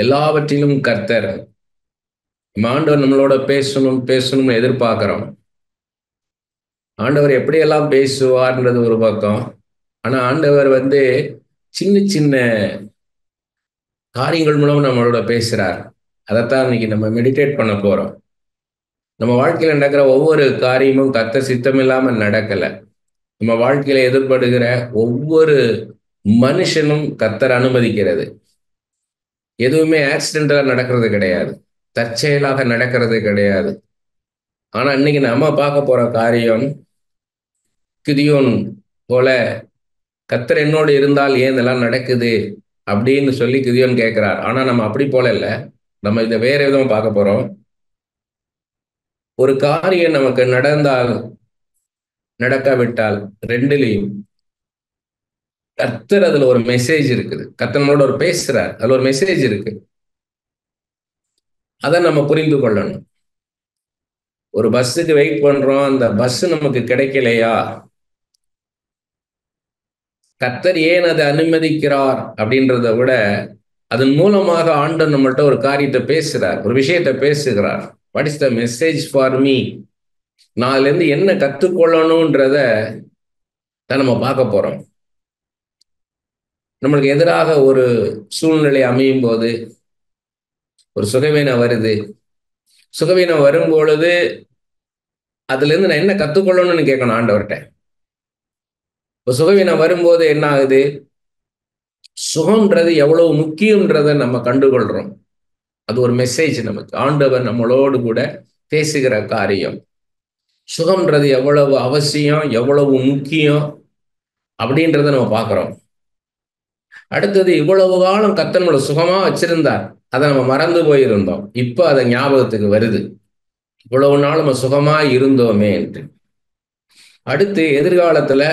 எல்லாவற்றிலும் கர்த்தர். ஆண்டவர் நம்மளோட பேசணும் பேசணும்னு எதிர்பார்க்கிறோம். ஆண்டவர் எப்படியெல்லாம் பேசுவார்ன்றது ஒரு பக்கம். ஆனா ஆண்டவர் சின்ன சின்ன காரியங்கள் மூலம் நம்மளோட பேசுறார். அதைத்தான் இன்னைக்கு நம்ம மெடிடேட் பண்ண போறோம். நம்ம வாழ்க்கையில நடக்கிற ஒவ்வொரு காரியமும் கர்த்தர் சித்தமில்லாம நடக்கல. நம்ம வாழ்க்கையில எதிர்படுகிற ஒவ்வொரு மனுஷனும் கர்த்தர் அனுமதிக்கிறது. எதுவுமே ஆக்சிடென்டலா நடக்கிறது கிடையாது. தற்செயலாக நடக்கிறது கிடையாது. ஆனா இன்னைக்கு நம்ம பார்க்க போற காரியம் கிதியோன் போல, கர்த்தர் என்னோடு இருந்தால் ஏன் இதெல்லாம் நடக்குது அப்படின்னு சொல்லி கிதியோன் கேட்கிறார். ஆனா நம்ம அப்படி போல இல்லை. நம்ம இதை வேற விதமா பார்க்க போறோம். ஒரு காரியம் நமக்கு நடந்தால் நடக்காவிட்டால் ரெண்டுலையும் கர்த்தர் அதுல ஒரு மெசேஜ் இருக்குது. கர்த்தர் நம்மளோட ஒரு பேசுறார், அதுல ஒரு மெசேஜ் இருக்கு. அதை நம்ம புரிந்து கொள்ளணும். ஒரு பஸ்ஸுக்கு வெயிட் பண்றோம், அந்த பஸ் நமக்கு கிடைக்கலையா, கர்த்தர் ஏன் அதை அனுமதிக்கிறார் அப்படின்றத விட அதன் மூலமாக ஆண்டவர் நம்மள்ட்ட ஒரு காரியத்தை பேசுறார், ஒரு விஷயத்தை பேசுகிறார். What is the message for me? நான் அதுல இருந்து என்ன கத்துக்கொள்ளணும்ன்றத தான் நம்ம பார்க்க போறோம். நம்மளுக்கு எதிராக ஒரு சூழ்நிலை அமையும் போது, ஒரு சுகவீனம் வருது. சுகவீனம் வரும் பொழுது அதுல இருந்து நான் என்ன கத்துக்கொள்ளணும்னு கேட்கணும் ஆண்டவர்கிட்ட. இப்போ சுகவீனம் வரும்போது என்ன ஆகுது? சுகம்ன்றது எவ்வளவு முக்கியம்ன்றதை நம்ம கண்டுகொள்றோம். அது ஒரு மெசேஜ் நமக்கு. ஆண்டவர் நம்மளோடு கூட பேசுகிற காரியம். சுகம்ன்றது எவ்வளவு அவசியம், எவ்வளவு முக்கியம் அப்படின்றத நம்ம பார்க்குறோம். அடுத்தது, இவ்வளவு காலம் கர்த்தர் நம்மளை சுகமா வச்சிருந்தார், அதை நம்ம மறந்து போயிருந்தோம். இப்போ அதை ஞாபகத்துக்கு வருது, இவ்வளவு நாள் நம்ம சுகமா இருந்தோமே என்று. அடுத்து, எதிர்காலத்துல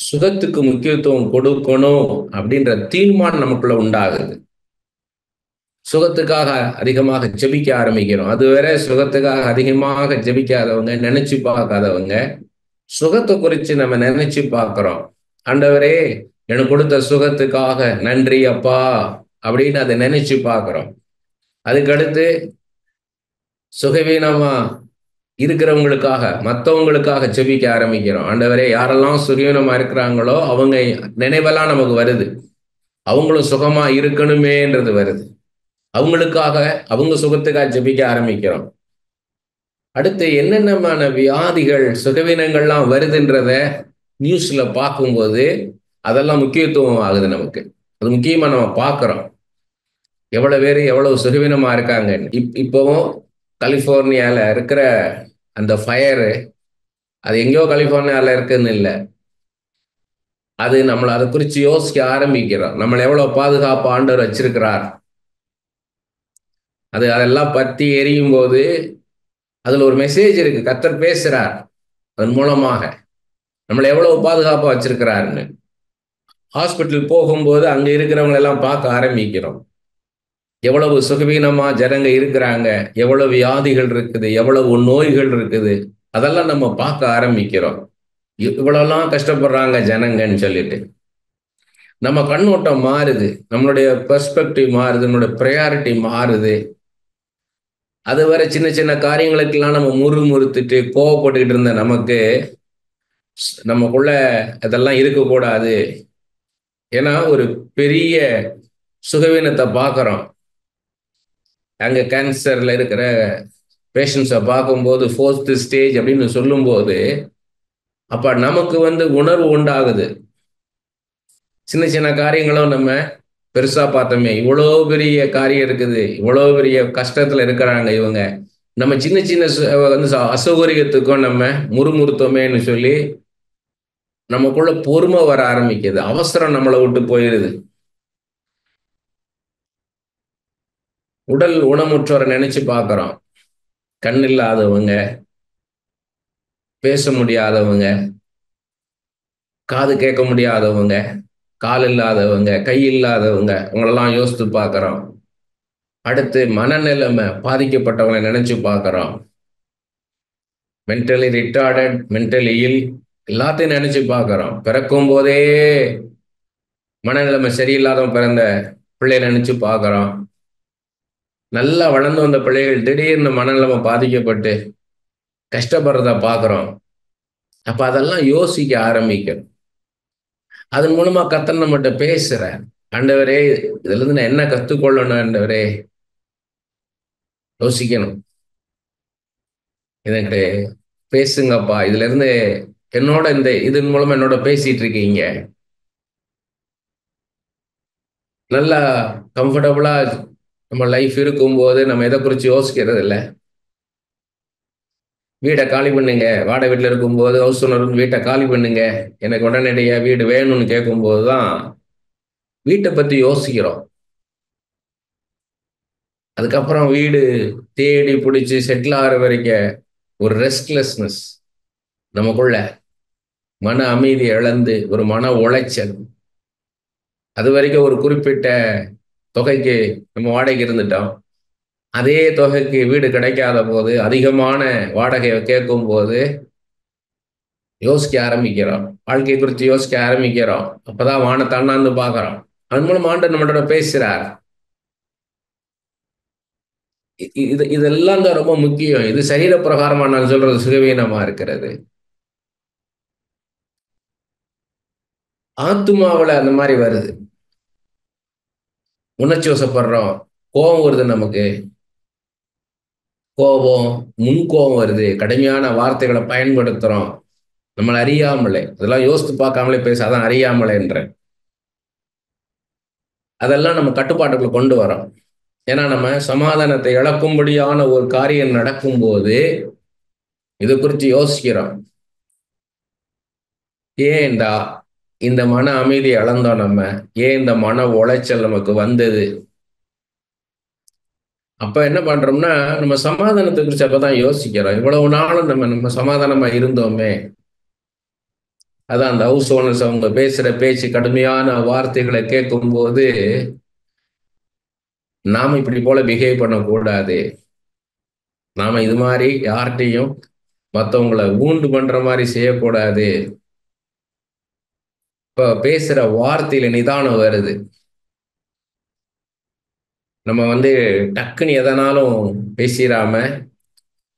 சுகத்துக்கு முக்கியத்துவம் கொடுக்கணும் அப்படின்ற தீர்மானம் நமக்குள்ள உண்டாகுது. சுகத்துக்காக அதிகமாக ஜெபிக்க ஆரம்பிக்கிறோம். அதுவரை சுகத்துக்காக அதிகமாக ஜெபிக்காதவங்க, நினைச்சு பார்க்காதவங்க, சுகத்தை குறித்து நம்ம நினைச்சு பார்க்கிறோம். ஆண்டவரே, எனக்கு கொடுத்த சுகத்துக்காக நன்றி அப்பா அப்படின்னு அதை நினைச்சு பார்க்கிறோம். அதுக்கடுத்து சுகவீனமா இருக்கிறவங்களுக்காக, மற்றவங்களுக்காக ஜெபிக்க ஆரம்பிக்கிறோம். ஆண்டவரே, யாரெல்லாம் சுகவீனமா இருக்கிறாங்களோ அவங்க நினைவெல்லாம் நமக்கு வருது. அவங்களும் சுகமா இருக்கணுமேன்றது வருது. அவங்களுக்காக, அவங்க சுகத்துக்காக ஜெபிக்க ஆரம்பிக்கிறோம். அடுத்து என்னென்னமான வியாதிகள், சுகவீனங்கள்லாம் வருதுன்றத நியூஸ்ல பார்க்கும்போது அதெல்லாம் முக்கியத்துவம் ஆகுது நமக்கு. அது முக்கியமா நம்ம பார்க்குறோம். எவ்வளவு பேர் எவ்வளவு சுகவீனமா இருக்காங்க. இப்போவும் கலிஃபோர்னியால இருக்கிற அந்த ஃபயரு, அது எங்கேயோ கலிஃபோர்னியால இருக்குன்னு இல்லை, அது நம்மளை அதை குறித்து யோசிக்க ஆரம்பிக்கிறோம். நம்மளை எவ்வளவு பாதுகாப்பு ஆண்டவர் வச்சிருக்கிறார். அதெல்லாம் பற்றி எரியும் போது அதுல ஒரு மெசேஜ் இருக்கு. கர்த்தர் பேசுறார் அதன் மூலமாக நம்மளை எவ்வளவு பாதுகாப்பா வச்சிருக்கிறாருன்னு. ஹாஸ்பிட்டல் போகும்போது அங்க இருக்கிறவங்க எல்லாம் பார்க்க ஆரம்பிக்கிறோம். எவ்வளவு சுகவீனமா ஜனங்க இருக்கிறாங்க, எவ்வளவு வியாதிகள் இருக்குது, எவ்வளவு நோய்கள் இருக்குது, அதெல்லாம் நம்ம பார்க்க ஆரம்பிக்கிறோம். இவ்வளவுலாம் கஷ்டப்படுறாங்க ஜனங்கன்னு சொல்லிட்டு நம்ம கண்ணோட்டம் மாறுது, நம்மளுடைய பெர்ஸ்பெக்டிவ் மாறுது, நம்மளுடைய ப்ரையாரிட்டி மாறுது. அது வரை சின்ன சின்ன காரியங்களுக்கெல்லாம் நம்ம முறுமுறுத்துட்டு கோவப்பட்டுக்கிட்டு இருந்த நமக்கு நமக்குள்ள இதெல்லாம் இருக்கக்கூடாது. ஏன்னா ஒரு பெரிய சுகவீனத்தை பார்க்குறோம். அங்க கேன்சர்ல இருக்கிற பேஷண்ட்ஸை பார்க்கும்போது 4th ஸ்டேஜ் அப்படின்னு சொல்லும்போது அப்ப நமக்கு உணர்வு உண்டாகுது. சின்ன சின்ன காரியங்களும் நம்ம பெருசா பார்த்தோமே, இவ்வளோ பெரிய காரியம் இருக்குது, இவ்வளோ பெரிய கஷ்டத்துல இருக்கிறாங்க இவங்க, நம்ம சின்ன சின்ன அசௌகரியத்துக்கும் நம்ம முறுமுறுத்தோமேன்னு சொல்லி நமக்குள்ள பொறுமை வர ஆரம்பிக்குது. அவசரம் நம்மளை விட்டு போயிடுது. உடல் ஊனமுற்றோரை நினைச்சு பார்க்கிறோம். கண் இல்லாதவங்க, பேச முடியாதவங்க, காது கேட்க முடியாதவங்க, கால் இல்லாதவங்க, கை இல்லாதவங்க, அவங்களெல்லாம் யோசித்து பார்க்கிறோம். அடுத்து மனநிலைமை பாதிக்கப்பட்டவங்களை நினைச்சு பார்க்கிறோம். மென்டலி ரிட்டார்டட், மென்டலி இல், எல்லாத்தையும் நினைச்சு பார்க்கிறோம். பிறக்கும் போதே மனநிலைமை சரியில்லாதவன் பிறந்த பிள்ளைய நினைச்சு பார்க்கிறோம். நல்லா வளர்ந்து வந்த பிள்ளைகள் திடீர்னு மனநலம் பாதிக்கப்பட்டு கஷ்டப்படுறத பார்க்குறோம். அப்ப அதெல்லாம் யோசிக்க ஆரம்பிக்கணும். அதன் மூலமா கர்த்தர் நம்மகிட்ட பேசுறார். ஆண்டவரே, இதுல இருந்து நான் என்ன கத்துக்கொள்ளணும் ஆண்டவரே? யோசிக்கணும். எனக்கு பேசுங்கப்பா. இதுல இருந்து என்னோட இதன் மூலமா என்னோட பேசிட்டு இருக்கீங்க. நல்லா கம்ஃபர்டபுளா நம்ம லைஃப் இருக்கும்போது நம்ம எதை குறித்து யோசிக்கிறது இல்லை. வீடை காலி பண்ணுங்க. வாடகை வீட்டில் இருக்கும்போது ஹவுஸ் ஓனர் வீட்டை காலி பண்ணுங்க, எனக்கு உடனடியாக வீடு வேணும்னு கேட்கும்போது தான் வீட்டை பற்றி யோசிக்கிறோம். அதுக்கப்புறம் வீடு தேடி பிடிச்சி செட்டில் ஆகிற வரைக்கும் ஒரு ரெஸ்ட்லெஸ்னஸ் நமக்குள்ள, மன அமைதி இழந்து ஒரு மன உளைச்சல். அது வரைக்கும் ஒரு குறிப்பிட்ட தொகைக்கு நம்ம வாடகைக்கு இருந்துட்டோம். அதே தொகைக்கு வீடு கிடைக்காத போது, அதிகமான வாடகையை கேட்கும் போது யோசிக்க ஆரம்பிக்கிறோம். வாழ்க்கை குறித்து யோசிக்க ஆரம்பிக்கிறோம். அப்பதான் வானத்தை அண்ணாந்து பார்க்கிறோம். அதன் மூலம் ஆண்டவர் நம்மளோட பேசுறார். இதெல்லாம் தான் ரொம்ப முக்கியம். இது சரீர பிரகாரமா நான் சொல்றது சுகவீனமா இருக்கிறது. ஆத்துமாவுல அந்த மாதிரி வருது. உணர்ச்சி வசப்படுறோம். கோபம் வருது நமக்கு. கோபம், முன்கோபம் வருது. கடுமையான வார்த்தைகளை பயன்படுத்துறோம். நம்மளை அறியாமலே, அதெல்லாம் யோசித்து பார்க்காமலே அதான் அறியாமலே என்ற அதெல்லாம் நம்ம கட்டுப்பாட்டுக்குள்ள கொண்டு வரோம். ஏன்னா நம்ம சமாதானத்தை இழக்கும்படியான ஒரு காரியம் நடக்கும்போது இதை குறித்து யோசிக்கிறோம். ஏன்டா இந்த மன அமைதியை இழந்தோம் நம்ம? ஏன் இந்த மன உளைச்சல் நமக்கு வந்தது? அப்ப என்ன பண்றோம்னா, நம்ம சமாதானத்தை குறித்து அப்பதான் யோசிக்கிறோம். இவ்வளவு நாளும் நம்ம நம்ம சமாதானமா இருந்தோமே. அதான் அந்த ஹவுஸ் ஓனர்ஸ் அவங்க பேசுற பேச்சு, கடுமையான வார்த்தைகளை கேட்கும் போது நாம இப்படி போல பிஹேவ் பண்ணக்கூடாது. நாம இது மாதிரி யார்கிட்டையும் மற்றவங்களை ஊண்டு பண்ற மாதிரி செய்யக்கூடாது. இப்ப பேசுற வார்த்தையில நிதானம் வருது. நம்ம டக்குன்னு எதனாலும் பேசிடாம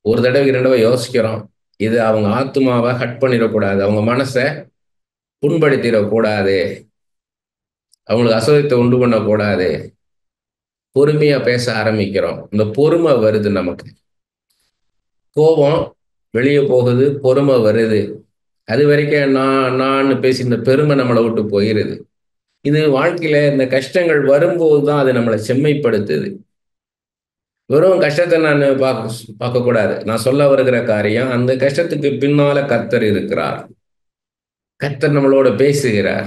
ஒரு தடவை 2 தடவை யோசிக்கிறோம். இது அவங்க ஆத்மாவை ஹட் பண்ணிடக்கூடாது, அவங்க மனசை புண்படுத்திடக்கூடாது, அவங்களுக்கு அசௌகரியத்தை உண்டு பண்ணக்கூடாது. பொறுமையா பேச ஆரம்பிக்கிறோம். இந்த பொறுமை வருது நமக்கு. கோபம் வெளியே போகுது, பொறுமை வருது. அது வரைக்கும் நான் பேசி இந்த பெருமை நம்மளை விட்டு போயிருது. இது வாழ்க்கையில இந்த கஷ்டங்கள் வரும்போது தான் அது நம்மளை செம்மைப்படுத்துது. வெறும் கஷ்டத்தை நான் பார்க்கக்கூடாது. நான் சொல்ல வருகிற காரியம், அந்த கஷ்டத்துக்கு பின்னால கர்த்தர் இருக்கிறார். கர்த்தர் நம்மளோட பேசுகிறார்.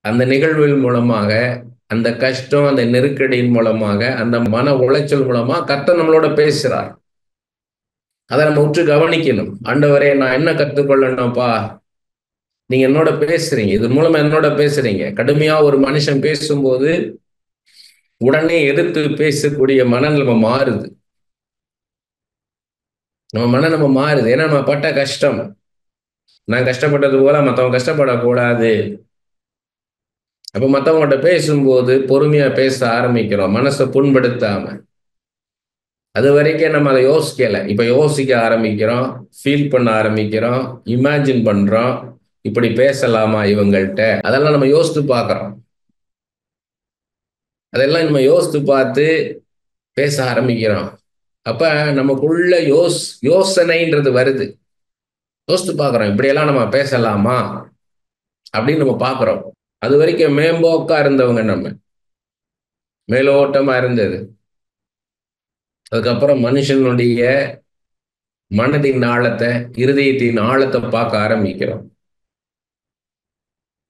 அந்த நிகழ்வுகள் மூலமாக, அந்த கஷ்டம், அந்த நெருக்கடியின் மூலமாக, அந்த மன உளைச்சல் மூலமா கர்த்தர் நம்மளோட பேசுறார். அதை நம்ம உற்று கவனிக்கணும். ஆண்டவரே, நான் என்ன கற்றுக்கொள்ளணும்ப்பா? நீங்க என்னோட பேசுறீங்க, இது மூலமா என்னோட பேசுறீங்க. கடுமையா ஒரு மனுஷன் பேசும்போது உடனே எதிர்த்து பேசக்கூடிய மனநிலைமை மாறுது. நம்ம மனநிலைமை மாறுது. ஏன்னா நம்ம பட்ட கஷ்டம், நான் கஷ்டப்பட்டது போல மற்றவங்க கஷ்டப்படக்கூடாது. அப்ப மற்றவங்கள்ட்ட பேசும்போது பொறுமையா பேச ஆரம்பிக்கிறோம், மனசை புண்படுத்தாம. அது வரைக்கும் நம்ம அதை யோசிக்கல. இப்ப யோசிக்க ஆரம்பிக்கிறோம், ஃபீல் பண்ண ஆரம்பிக்கிறோம், இமேஜின் பண்றோம். இப்படி பேசலாமா இவங்கள்ட்ட? அதெல்லாம் நம்ம யோசித்து பார்க்கிறோம். அதெல்லாம் நம்ம யோசித்து பார்த்து பேச ஆரம்பிக்கிறோம். அப்ப நமக்குள்ள யோசனைன்றது வருது. யோசித்து பார்க்கிறோம், இப்படியெல்லாம் நம்ம பேசலாமா அப்படின்னு நம்ம பார்க்கிறோம். அது வரைக்கும் மேம்போக்கா இருந்தவங்க நம்ம, மேலோட்டமா இருந்தது. அதுக்கப்புறம் மனுஷனுடைய மனதின் ஆழத்தை, இருதயத்தின் ஆழத்தை பார்க்க ஆரம்பிக்கிறோம்.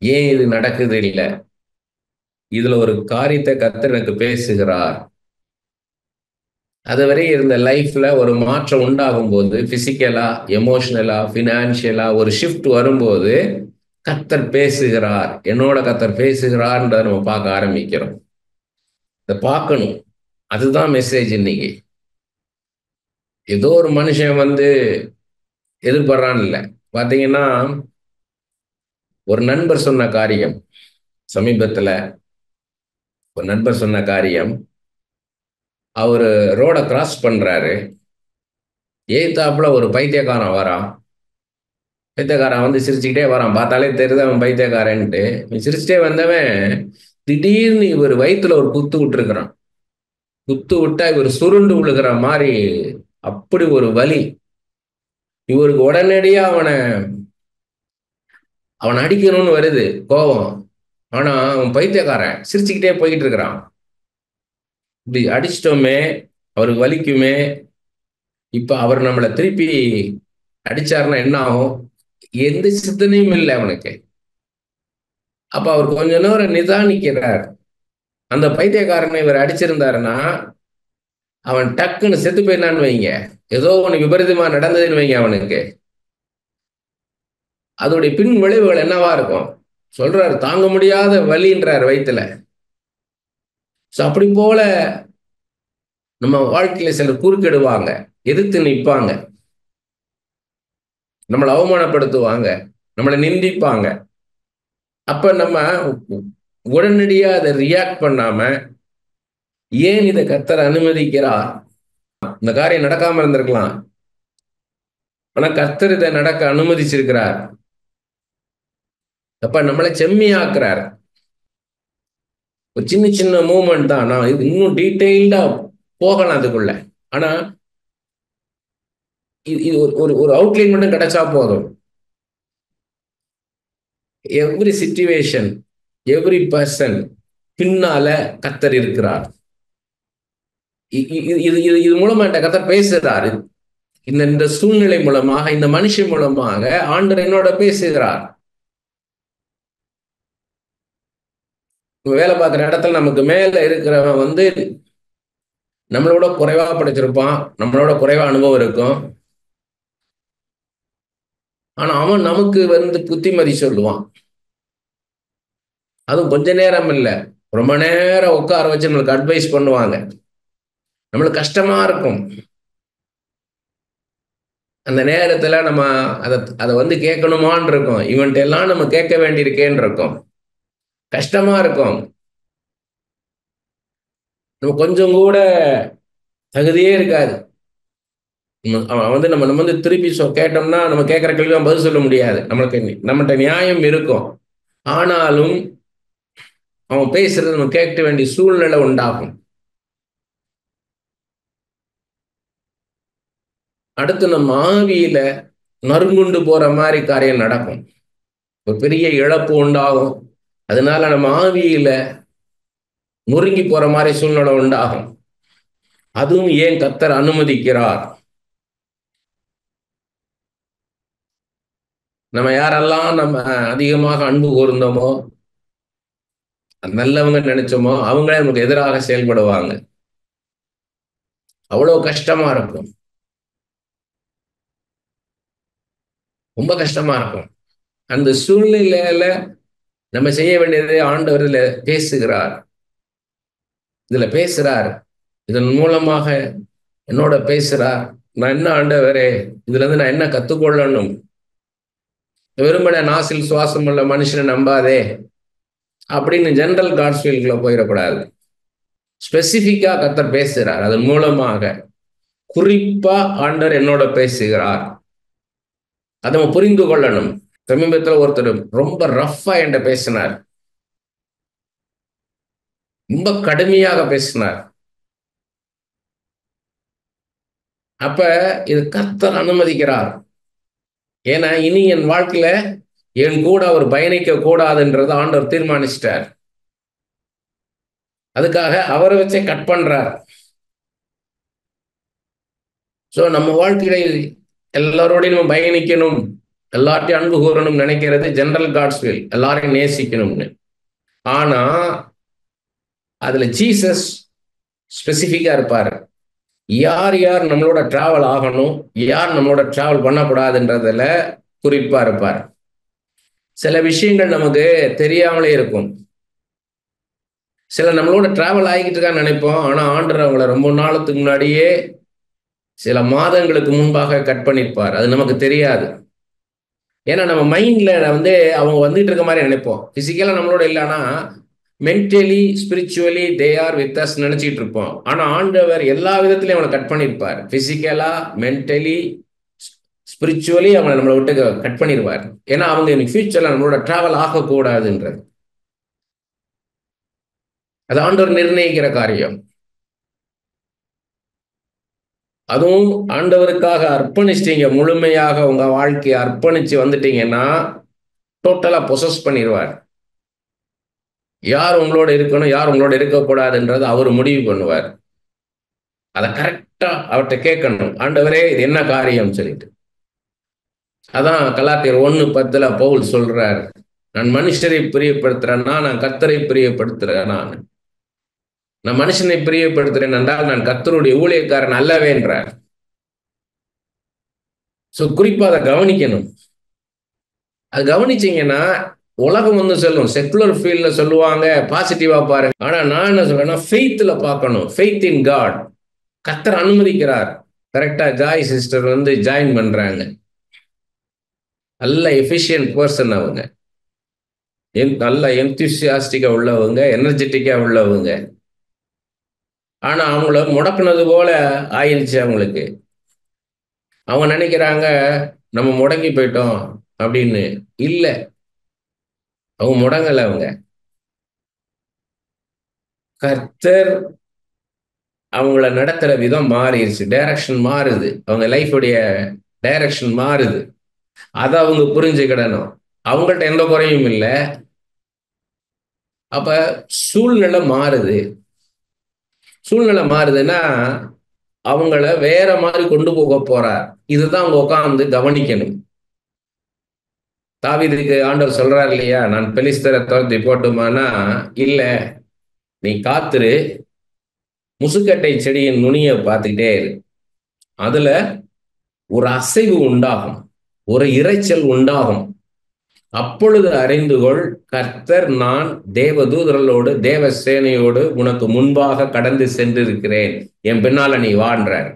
ஏன் இது நடக்குது? இல்லை, இதுல ஒரு காரியத்தை கர்த்தர் எனக்கு பேசுகிறார். அதுவரை இருந்த லைஃப்ல ஒரு மாற்றம் உண்டாகும் போது, பிசிக்கலா, எமோஷனலா, பினான்சியலா ஒரு ஷிஃப்ட் வரும்போது கர்த்தர் பேசுகிறார், என்னோட கர்த்தர் பேசுகிறார்ன்றதை நம்ம பார்க்க ஆரம்பிக்கிறோம். இதை பார்க்கணும். அதுதான் மெசேஜ் இன்னைக்கு. ஏதோ ஒரு மனுஷன் எதிர்படுறான்னு இல்லை. பார்த்தீங்கன்னா, ஒரு நண்பர் சொன்ன காரியம், சமீபத்துல ஒரு நண்பர் சொன்ன காரியம், அவரு ரோட கிராஸ் பண்றாரு. எய்த்தாப்புல ஒரு பைத்தியக்காரன் வரான். பைத்தியக்காரன் வந்து சிரிச்சுக்கிட்டே வரான். பார்த்தாலே தெரியுது அவன் பைத்தியக்காரன்ட்டு. சிரிச்சுட்டே வந்தவன் திடீர்னு இவர் வயித்துல ஒரு குத்து விட்டுருக்கிறான். குத்து விட்டா இவர் சுருண்டு விழுகிற மாதிரி அப்படி ஒரு வலி. இவருக்கு உடனடியா அவனை அவனை அடிக்கணும்னு வருது கோபம். ஆனா அவன் பைத்தியக்காரன் சிரிச்சுக்கிட்டே போய்கிட்டு இருக்கிறான். இப்படி அடிச்சிட்டோமே, அவருக்கு வலிக்குமே, இப்ப அவர் நம்மளை திருப்பி அடிச்சாருன்னா என்ன ஆகும்? எந்த சிந்தனையும் இல்லை அவனுக்கு. அப்ப அவர் கொஞ்ச நேரம் நிதானிக்கிறார். அந்த பைத்தியக்காரனை இவர் அடிச்சிருந்தாருன்னா அவன் டக்குன்னு செத்து போயிடலான்னு வைங்க. ஏதோ ஒண்ணு விபரீதமா நடந்ததுன்னு வைங்க அவனுக்கு. அதோடைய பின் விளைவுகள் என்னவா இருக்கும்? சொல்றாரு, தாங்க முடியாத வலின்றார் வயிற்றுல. அப்படி போல நம்ம வாழ்க்கையில சிலர் குறுக்கிடுவாங்க, எதிர்த்து நிற்பாங்க, நம்மளை அவமானப்படுத்துவாங்க, நம்மளை நிந்திப்பாங்க. அப்ப நம்ம உடனடியா அதை ரியாக்ட் பண்ணாம, ஏன் இதை கர்த்தர் அனுமதிக்கிறார்? இந்த காரியம் நடக்காம இருந்திருக்கலாம், ஆனா கர்த்தர் இதை நடக்க அனுமதிச்சிருக்கிறார். அப்ப நம்மளை செம்மையாக்குறார். ஒரு சின்ன சின்ன மூமெண்ட் தான். நான் இன்னும் டீட்டெயில்டா போகலாம் அதுக்குள்ள. ஆனா இது ஒரு ஒரு அவுட்லைன் மட்டும் கிடைச்சா போதும். எவ்ரி சிச்சுவேஷன், எவ்ரி பர்சன் பின்னால கர்த்தர் இருக்கிறார். இது மூலமா என்கிட்ட கர்த்தர் பேசுகிறார். இந்த சூழ்நிலை மூலமாக, இந்த மனுஷன் மூலமாக ஆண்டவர் என்னோட பேசுகிறார். வேலை பார்க்குற இடத்துல நமக்கு மேல இருக்கிறவன் வந்து நம்மளோட குறைவா படிச்சிருப்பான், நம்மளோட குறைவா அனுபவம் இருக்கும். ஆனா அவன் நமக்கு வந்து புத்திமதி சொல்லுவான். அதுவும் கொஞ்ச நேரம் இல்லை, ரொம்ப நேரம் உட்கார வச்சு நம்மளுக்கு அட்வைஸ் பண்ணுவாங்க. நம்மளுக்கு கஷ்டமா இருக்கும். அந்த நேரத்துல நம்ம அதை வந்து கேட்கணுமான் இருக்கும். இவன்ட்டு எல்லாம் நம்ம கேட்க வேண்டியிருக்கேன்னு இருக்கும். கஷ்டமா இருக்கும். நம்ம கொஞ்சம் கூட தகுதியே இருக்காது. அவன் வந்து நம்ம வந்து திருப்பி கேட்டோம்னா நம்ம கேட்கிற கேள்வி பதில் சொல்ல முடியாது. நம்மகிட்ட நியாயம் இருக்கும். ஆனாலும் அவன் பேசுறது நம்ம கேட்க வேண்டிய சூழ்நிலை உண்டாகும். அடுத்து நம்ம ஆவியில நறுங்குண்டு போற மாதிரி காரியம் நடக்கும். ஒரு பெரிய இழப்பு உண்டாகும். அதனால நம்ம ஆவியில நொறுங்கி போற மாதிரி சூழ்நிலை உண்டாகும். அதுவும் ஏன் கர்த்தர் அனுமதிக்கிறார்? நம்ம யாரெல்லாம் நம்ம அதிகமாக அன்பு கூர்ந்தோமோ, நல்லவங்க நினைச்சோமோ, அவங்களே நமக்கு எதிராக செயல்படுவாங்க. அவ்வளவு கஷ்டமா இருக்கும். ரொம்ப கஷ்டமா இருக்கும். அந்த சூழ்நிலையில நம்ம செய்ய வேண்டியது, ஆண்டவர் இதுல பேசுகிறார், இதுல பேசுறார், இதன் மூலமாக என்னோட பேசுறார். நான் என்ன ஆண்டவரே, இதுல இருந்து நான் என்ன கத்துக்கொள்ளணும்? வெறுமனே நாசில் சுவாசம் உள்ள மனுஷனை நம்பாதே அப்படின்னு ஜெனரல் காட்ஸ்ஃபீல்டுக்குள்ள போயிடக்கூடாது. ஸ்பெசிபிக்கா கர்த்தர் பேசுகிறார். அதன் மூலமாக குறிப்பா ஆண்டவர் என்னோட பேசுகிறார். அதை நம்ம புரிந்து கொள்ளணும். சமீபத்தில் ஒருத்தர் ரொம்ப ரஃபா என்கிட்ட பேசினார். ரொம்ப கடுமையாக பேசினார். அப்ப இது கர்த்தர் அனுமதிக்கிறார். ஏன்னா இனி என் வாழ்க்கையில என் கூட அவர் பயணிக்க கூடாதுன்றதை ஆண்டவர் தீர்மானிச்சிட்டார். அதுக்காக அவரை வச்சே கட் பண்றார். சோ நம்ம வாழ்க்கையில எல்லாரோடையும் நம்ம பயணிக்கணும், எல்லார்ட்டையும் அன்பு கூறணும் நினைக்கிறது ஜெனரல் காட்ஸ் வில், எல்லாரையும் நேசிக்கணும்னு. ஆனா அதுல ஜீசஸ் ஸ்பெசிஃபிக்கா இருப்பாரு. யார் யார் நம்மளோட டிராவல் ஆகணும், யார் நம்மளோட டிராவல் பண்ணக்கூடாதுன்றதுல குறிப்பா இருப்பார். சில விஷயங்கள் நமக்கு தெரியாமலே இருக்கும். சில நம்மளோட டிராவல் ஆகிக்கிட்டு இருக்கான்னு நினைப்போம். ஆனா ஆண்டவர் அவங்கள ரொம்ப நாளுக்கு முன்னாடியே சில மாதங்களுக்கு முன்பாக கட் பண்ணிருப்பார். அது நமக்கு தெரியாது. ஏன்னா நம்ம மைண்ட்ல வந்து அவங்க வந்துட்டு இருக்க மாதிரி நினைப்போம். பிசிக்கலா நம்மளோட இல்லைன்னா mentally spiritually they are with us நினைச்சிட்டு இருப்போம். ஆனா ஆண்டவர் எல்லா விதத்திலையும் அவனை கட் பண்ணியிருப்பார். பிசிக்கலா, மென்டலி, ஸ்பிரிச்சுவலி அவங்களை நம்மளை விட்டு கட் பண்ணிடுவார். ஏன்னா அவங்க இன்னைக்கு ஃபியூச்சர்ல நம்மளோட டிராவல் ஆகக்கூடாதுன்றது அது ஆண்டவர் நிர்ணயிக்கிற காரியம். அதுவும் ஆண்டவருக்காக அர்ப்பணிச்சிட்டீங்க, முழுமையாக உங்க வாழ்க்கையை அர்ப்பணிச்சு வந்துட்டீங்கன்னா டோட்டலா பொசஸ் பண்ணிடுவார். யார் உங்களோட இருக்கணும், யார் உங்களோட இருக்கக்கூடாதுன்றது அவர் முடிவு பண்ணுவார். அதை கரெக்டா அவர்கிட்ட கேட்கணும், ஆண்டவரே இது என்ன காரியம் சொல்லிட்டு. அதான் கலாத்தியர் 1:10 பவுல் சொல்றார், நான் மனுஷரை பிரியப்படுத்துறேன்னா நான் கர்த்தரை பிரியப்படுத்துறேன். நான் மனுஷனை பிரியப்படுத்துறேன் என்றால் நான் கர்த்தருடைய ஊழியக்காரன் அல்லவே என்றார். ஸோ குறிப்பா அதை கவனிக்கணும். அது கவனிச்சீங்கன்னா உலகம் வந்து சொல்லும், செக்குலர் ஃபீல்ட்ல சொல்லுவாங்க பாசிட்டிவா பாருங்க. ஆனா நான் என்ன சொல்றேன்னா ஃபெய்த்ல பார்க்கணும். Faith in God. கர்த்தர் அனுமதிக்கிறார். கரெக்டா ஜாய் சிஸ்டர் வந்து ஜாயின் பண்றாங்க. நல்ல எஃபிஷியன்ட் பர்சன் அவங்க, நல்ல என்தூசியாஸ்டிக்கா உள்ளவங்க, எனர்ஜெட்டிக்கா உள்ளவங்க. ஆனா அவங்கள முடக்குனது போல ஆயிடுச்சு அவங்களுக்கு. அவங்க நினைக்கிறாங்க நம்ம முடங்கி போயிட்டோம் அப்படின்னு. இல்ல, அவங்க முடங்கல. அவங்க கர்த்தர் அவங்கள நடத்துற விதம் மாறிடுச்சு, டைரக்ஷன் மாறுது, அவங்க லைஃபுடைய டைரக்ஷன் மாறுது. அதை அவங்க புரிஞ்சுக்கிடணும். அவங்கள்ட்ட எந்த குறையும் இல்லை. அப்ப சூழ்நிலை மாறுது. சூழ்நிலை மாறுதுன்னா அவங்கள வேற மாதிரி கொண்டு போக போறார். இதுதான் அவங்க உட்காந்து கவனிக்கணும். தாவீதுக்கு ஆண்டவர் சொல்றாரு இல்லையா, நான் பெலிஸ்தரை துரத்தி போட்டுமானா, இல்ல நீ காத்துரு, முசுக்கட்டை செடியின் நுனியை பார்த்துக்கிட்டே இரு, அதுல ஒரு அசைவு உண்டாகும், ஒரு இரைச்சல் உண்டாகும், அப்பொழுது அறிந்துகொள் கர்த்தர் நான் தேவதூதர்களோடு தேவ சேனையோடு உனக்கு முன்பாக கடந்து சென்றிருக்கிறேன், என் பின்னால நீ வான்றார்,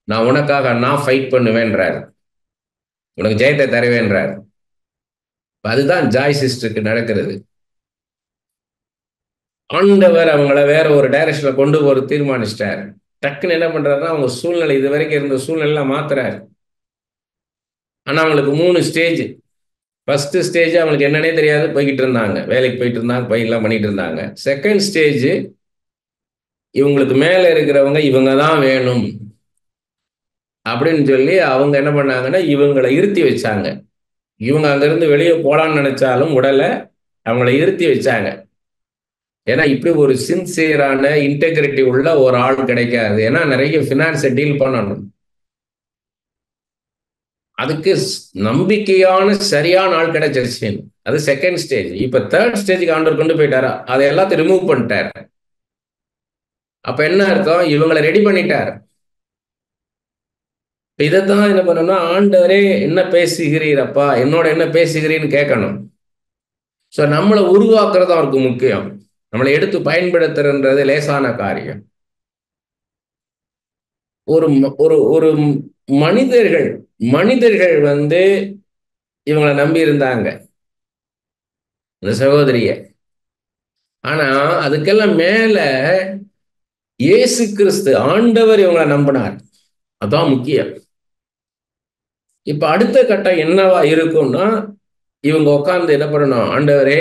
நான் உனக்காக நான் ஃபைட் பண்ணுவேன்றார், உனக்கு ஜெயத்தை தருவேன்றார். அதுதான் ஜாய் சிஸ்டருக்கு நடக்கிறது. ஆண்டவர் அவங்கள வேற ஒரு டைரக்ஷன்ல கொண்டு போற தீர்மானிச்சிட்டார். டக்குன்னு என்ன பண்றாருன்னா அவங்க சூழ்நிலை, இது வரைக்கும் இருந்த சூழ்நிலை மாத்துறாரு. ஆனா அவங்களுக்கு 3 ஸ்டேஜ். ஃபர்ஸ்ட் ஸ்டேஜ் அவங்களுக்கு என்னன்னே தெரியாது, போய்கிட்டு இருந்தாங்க, வேலைக்கு போயிட்டு இருந்தாங்க, பயிரெல்லாம் பண்ணிட்டு இருந்தாங்க. செகண்ட் ஸ்டேஜ் இவங்களுக்கு மேல இருக்கிறவங்க இவங்க தான் வேணும் அப்படின்னு சொல்லி அவங்க என்ன பண்ணாங்கன்னா இவங்களை இருத்தி வச்சாங்க. இவங்க அங்கிருந்து வெளியே போலான்னு நினைச்சாலும் உடலை அவங்கள இருத்தி வச்சாங்க. ஏன்னா இப்படி ஒரு சின்சியரான இன்டெகிரிட்டி உள்ள ஒரு ஆள் கிடைக்காது. ஏன்னா நிறைய ஃபினான்ஸை டீல் பண்ணணும். அதுக்கு நம்பிக்கையான சரியான ஆள் கிடைச்சிருச்சு. அது செகண்ட் ஸ்டேஜ். இப்ப தேர்ட் ஸ்டேஜுக்கு ஆண்டவர் கொண்டு போயிட்டாரா, அதை எல்லாத்தையும் ரிமூவ் பண்ணிட்டார். அப்ப என்ன அர்த்தம், இவங்களை ரெடி பண்ணிட்டார். இதைத்தான் என்ன பண்ணணும்னா, ஆண்டவரே என்ன பேசுகிறீரப்பா, என்னோட என்ன பேசுகிறீன்னு கேட்கணும். ஸோ நம்மளை உருவாக்குறது அவருக்கு முக்கியம். நம்மளை எடுத்து பயன்படுத்துறது லேசான காரியம். ஒரு ஒரு ஒரு மனிதர்கள் வந்து இவங்களை நம்பி இருந்தாங்க, இந்த சகோதரிய. ஆனா அதுக்கெல்லாம் மேல இயேசு கிறிஸ்து ஆண்டவர் இவங்களை நம்பினார். அதான் முக்கியம். இப்ப அடுத்த கட்டம் என்னவா இருக்கும்னா, இவங்க உட்கார்ந்து என்ன பண்ணணும், ஆண்டவரே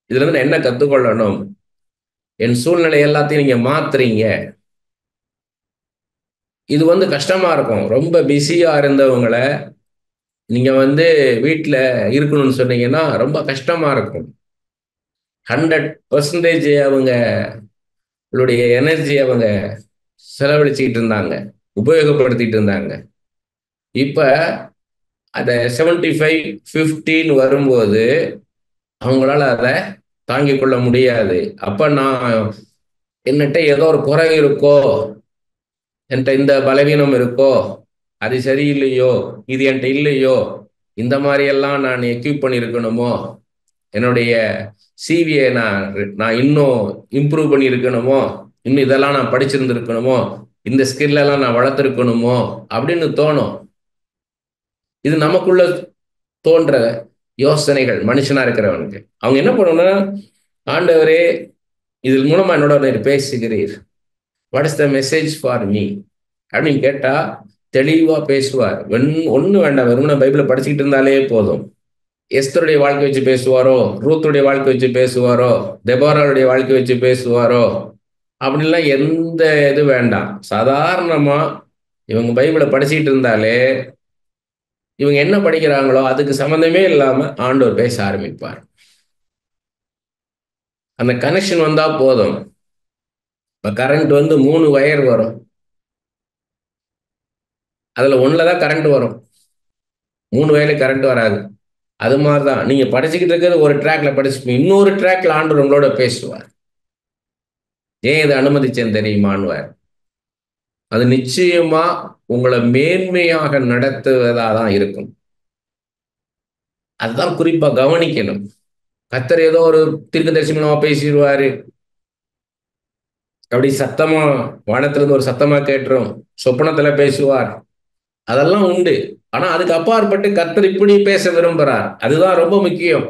இதுல இருந்து என்ன கத்துக்கொள்ளணும், என் சூழ்நிலை எல்லாத்தையும் நீங்க மாத்துறீங்க. இது வந்து கஷ்டமா இருக்கும். ரொம்ப பிஸியா இருந்தவங்களை நீங்க வந்து வீட்டுல இருக்கணும்னு சொன்னீங்கன்னா ரொம்ப கஷ்டமா இருக்கும். 100% அவங்களுடைய எனர்ஜி அவங்க செலவழிச்சுக்கிட்டு இருந்தாங்க, உபயோகப்படுத்திட்டு இருந்தாங்க. இப்ப அதை 75-15 வரும்போது அவங்களால அதை தாங்கிக் கொள்ள முடியாது. அப்ப நான் என்னட்ட ஏதோ ஒரு குறை இருக்கோ, என்கிட்ட இந்த பலவீனம் இருக்கோ, அது சரியில்லையோ, இது என்கிட்ட இல்லையோ, இந்த மாதிரி எல்லாம் நான் எக்யூப் பண்ணியிருக்கணுமோ, என்னுடைய சிவியை நான் இன்னும் இம்ப்ரூவ் பண்ணி இருக்கணுமோ, இன்னும் இதெல்லாம் நான் படிச்சிருந்துருக்கணுமோ, இந்த ஸ்கில்லெல்லாம் நான் வளர்த்துருக்கணுமோ அப்படின்னு தோணும். இது நமக்குள்ள தோன்ற யோசனைகள் மனுஷனா இருக்கிறவனுக்கு. அவங்க என்ன பண்ணணும்னா, ஆண்டவரே, இதன் மூலமா என்னோட நீர் பேசுகிறீர். What is the message for me அப்படின்னு கேட்டா தெளிவா பேசுவார். ஒண்ணு வேண்டாம், வெறுமனே பைபிளை படிச்சுக்கிட்டு இருந்தாலே போதும். எஸ்தருடைய வாழ்க்கை வச்சு பேசுவாரோ, ரூத்துடைய வாழ்க்கை வச்சு பேசுவாரோ, தெபோராவுடைய வாழ்க்கை வச்சு பேசுவாரோ அப்படின்லாம் எந்த இது வேண்டாம். சாதாரணமா இவங்க பைபிளை படிச்சுக்கிட்டு இருந்தாலே இவங்க என்ன படிக்கிறாங்களோ அதுக்கு சம்மந்தமே இல்லாம ஆண்டவர் பேச ஆரம்பிப்பார். அந்த கனெக்ஷன் வந்தா போதும். இப்ப கரண்ட் வந்து 3 வயர் வரும், அதுல ஒண்ணுலதான் கரண்ட் வரும், 3 வயர்ல கரண்ட் வராது. அது மாதிரிதான் நீங்க படிச்சுக்கிட்டு இருக்கிறது ஒரு ட்ராக்ல படிச்சுப்பீங்க, இன்னொரு ட்ராக்ல ஆண்டவர் உங்களோட பேசுவார். ஏன் இதை அனுமதிச்சேன் தெரியுமான்வார். அது நிச்சயமா உங்களை மேன்மையாக நடத்துவதா தான் இருக்கும். அதுதான் குறிப்பா கவனிக்கணும். கர்த்தர் ஏதோ ஒரு தீர்க்கதரிசி மூலமா பேசிடுவாரு, அப்படி சத்தமா வானத்திலிருந்து ஒரு சத்தமா கேட்டுரும், சொப்பனத்துல பேசுவார், அதெல்லாம் உண்டு. ஆனா அதுக்கு அப்பாற்பட்டு கர்த்தர் இப்படி பேச விரும்புறார், அதுதான் ரொம்ப முக்கியம்,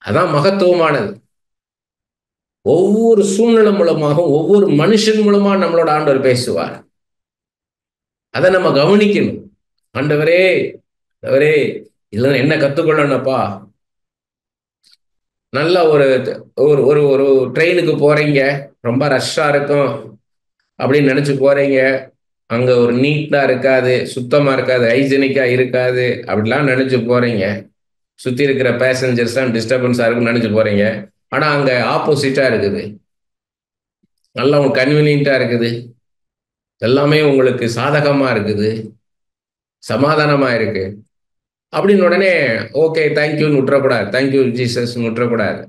அதான் மகத்துவமானது. ஒவ்வொரு சூழ்நிலை மூலமாக ஒவ்வொரு மனுஷன் மூலமா நம்மளோட ஆண்டவர் பேசுவார். அதை நம்ம கவனிக்கணும். ஆண்டவரே, ஆண்டவரே, இதுல என்ன கத்துக்கொள்ளணும்ப்பா. நல்ல ஒரு ஒரு ஒரு ஒரு ட்ரெயினுக்கு போறீங்க, ரொம்ப ரஷ்ஷா இருக்கும் அப்படின்னு நினைச்சு போறீங்க, அங்க ஒரு நீட்டா இருக்காது, சுத்தமா இருக்காது, ஹைஜீனிக்கா இருக்காது அப்படிலாம் நினைச்சு போறீங்க. சுத்தி இருக்கிற பேசஞ்சர்ஸ் தான் டிஸ்டர்பன்ஸா இருக்குன்னு நினைச்சு போறீங்க. ஆனா அங்க ஆப்போசிட்டா இருக்குது, நல்லா உங்களுக்கு கன்வீனியன்ட்டா இருக்குது, எல்லாமே உங்களுக்கு சாதகமா இருக்குது, சமாதானமா இருக்கு அப்படின்னு உடனே ஓகே தேங்க்யூன்னு விட்டுறக்கூடாது, தேங்க்யூ ஜீசஸ்ன்னு விட்டுறக்கூடாது.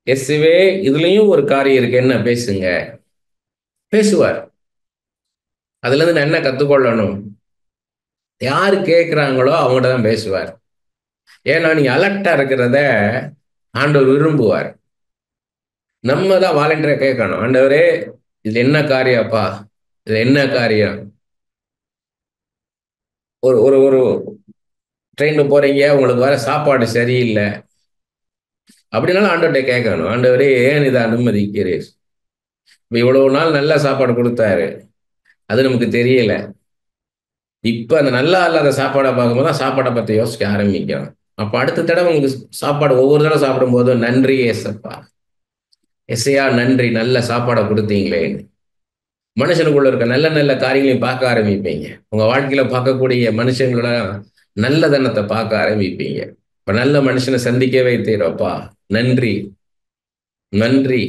எஸ்வே இதுலயும் ஒரு காரியம் இருக்கு, என்ன பேசுங்க, பேசுவார். அதுல இருந்து நான் என்ன கத்துக்கொள்ளணும், யாரு கேட்குறாங்களோ அவங்கள்ட்ட தான் பேசுவார். ஏன்னா நீங்க அலர்ட்டா இருக்கிறத ஆண்டவர் விரும்புவார். நம்ம தான் வாலண்டியரா கேட்கணும், ஆண்டவரே இது என்ன காரியப்பா, இது என்ன காரியம். ஒரு ஒரு ஒரு ட்ரெயின்ல போறீங்க, உங்களுக்கு வர சாப்பாடு சரியில்லை அப்படின்னாலும் ஆண்டவர்கிட்ட கேட்கணும், ஆண்டவரே ஏன் இதை அனுமதிக்கிறீர். இப்போ இவ்வளவு நாள் நல்ல சாப்பாடு கொடுத்தாரு, அது நமக்கு தெரியல, இப்ப அந்த நல்லா இல்லாத சாப்பாடை பார்க்கும்போது தான் சாப்பாடை பத்தி யோசிக்க ஆரம்பிக்கணும். அப்ப அடுத்த தடவை உங்களுக்கு சாப்பாடு ஒவ்வொரு தடவை சாப்பிடும் போதும் நன்றி ஏசப்பா, எஸ்ஐயா நன்றி, நல்ல சாப்பாடை கொடுத்தீங்களே. மனுஷனுக்குள்ள இருக்க நல்ல நல்ல காரியங்களையும் பார்க்க ஆரம்பிப்பீங்க. உங்க வாழ்க்கையில பார்க்கக்கூடிய மனுஷங்களோட நல்லதனத்தை பார்க்க ஆரம்பிப்பீங்க. இப்ப நல்ல மனுஷனை சந்திக்க வைத்தீரப்பா, நன்றி நன்றி.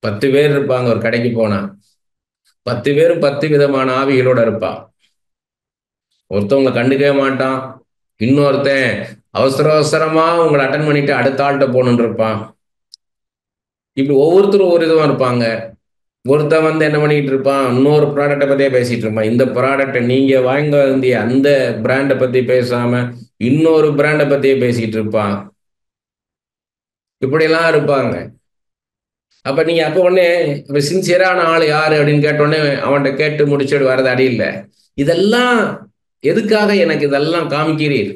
10 பேர் இருப்பாங்க ஒரு கடைக்கு போனா, 10 பேரும் 10 விதமான ஆவிகளோட இருப்பான். ஒருத்தவங்க கண்டுக்கவே மாட்டான், இன்னொருத்தன் அவசர அவசரமா உங்களை அட்டன் பண்ணிட்டு அடுத்த ஆள்கிட்ட போகணுன்னு இருப்பான். இப்படி ஒவ்வொருத்தரும் ஒரு விதமா இருப்பாங்க. ஒருத்தன் வந்து என்ன பண்ணிட்டு இருப்பான், இன்னொரு ப்ராடக்டை பத்தியே பேசிட்டு இருப்பான். இந்த ப்ராடக்டை நீங்க வாங்க வேண்டிய அந்த பிராண்டை பத்தி பேசாம இன்னொரு பிராண்டை பத்தியே பேசிட்டு இருப்பான். இப்படியெல்லாம் இருப்பாங்க. அப்ப நீங்க அப்ப உடனே சின்சியரான ஆள் யாரு அப்படின்னு கேட்டோடனே அவன்கிட்ட கேட்டு முடிச்சுட்டு வர்றது அடி இல்லை. இதெல்லாம் எதுக்காக எனக்கு இதெல்லாம் காமிக்கிறீர்,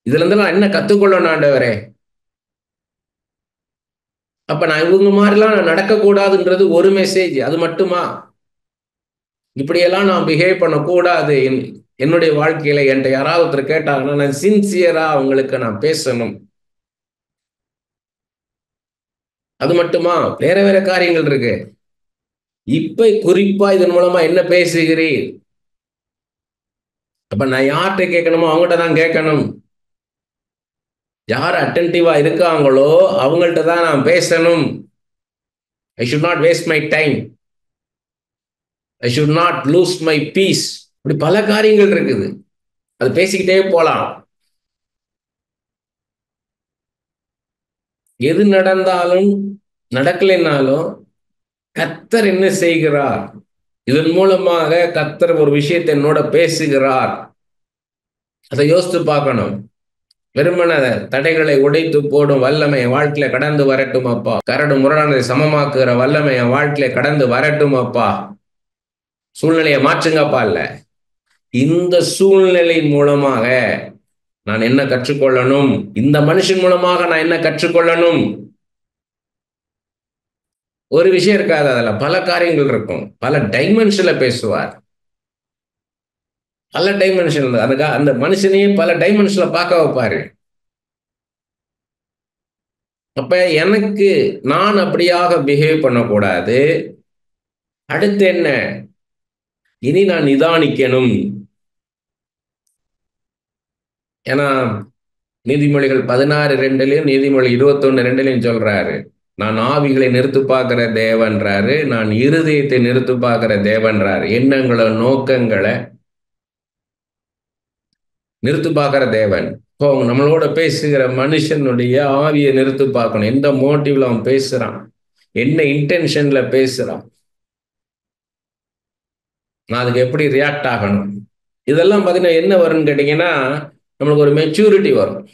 இதுல இருந்து நான் என்ன கத்துக்கொள்ளணும் ஆண்டவரே. அப்ப நான் இவங்க மாதிரிலாம் நடக்கக்கூடாதுன்றது ஒரு மெசேஜ், அது மட்டுமா. இப்படியெல்லாம் நான் பிஹேவ் பண்ணக்கூடாது என்னுடைய வாழ்க்கையில. என்கிட்ட யாராவது ஒருத்தர் கேட்டாங்கன்னா நான் சின்சியரா அவங்களுக்கு நான் பேசணும், அது மட்டுமா. வேற வேற காரியங்கள் இருக்கு. இப்ப குறிப்பா இதன் மூலமா என்ன பேசுகிறீர். அப்ப நான் யார்கிட்ட கேட்கணுமோ அவங்ககிட்ட தான் கேட்கணும். யார் அட்டென்டிவா இருக்காங்களோ அவங்கள்ட்ட தான் நான் பேசணும். I should not waste my time, I should not lose my peace. இப்படி பல காரியங்கள் இருக்குது, அது பேசிக்கிட்டே போலாம். எது நடந்தாலும் நடக்கலைன்னாலும் கர்த்தர் என்ன செய்கிறார், இதன் மூலமாக கர்த்தர் ஒரு விஷயத்தை என்னோட பேசுகிறார், அதை யோசித்து பார்க்கணும். வெறுமன தடைகளை உடைத்து போடும் வல்லமை என் வாழ்க்கையில கடந்து வரட்டும் அப்பா, கரடு முரடானதை சமமாக்குகிற வல்லமை என் வாழ்க்கையில கடந்து வரட்டும் அப்பா, சூழ்நிலையை மாற்றுங்கப்பா. இல்ல, இந்த சூழ்நிலை மூலமாக நான் என்ன கற்றுக்கொள்ளணும், இந்த மனுஷன் மூலமாக நான் என்ன கற்றுக்கொள்ளணும். ஒரு விஷயம் இருக்காது, அதுல பல காரியங்கள் இருக்கும். பல டைமென்ஷன்ல பேசுவார். பல டைமென்ஷன் அதுக்கு அந்த மனுஷனையும் பல டைமென்ஷன்ல பார்க்க வைப்பாரு. அப்ப எனக்கு நான் அப்படியாக பிஹேவ் பண்ணக்கூடாது. அடுத்து என்ன, இனி நான் நிதானிக்கணும். ஏன்னா நீதிமொழிகள் 16:2 நீதிமொழி 21:2 சொல்றாரு, நான் ஆவிகளை நிறுத்து பார்க்கிற தேவன்றாரு, நான் இருதயத்தை நிறுத்து பார்க்கிற தேவன்றாரு, எண்ணங்களை நோக்கங்களை நிறுத்து பார்க்கிற தேவன். இப்போ நம்மளோட பேசுகிற மனுஷனுடைய ஆவியை நிறுத்து பார்க்கணும். எந்த மோட்டிவ்ல அவன் பேசுறான், என்ன இன்டென்ஷன்ல பேசுறான், நான் அதுக்கு எப்படி ரியாக்ட் ஆகணும். இதெல்லாம் பார்த்தீங்கன்னா என்ன வரும்னு கேட்டீங்கன்னா, நம்மளுக்கு ஒரு மெச்சூரிட்டி வரும்,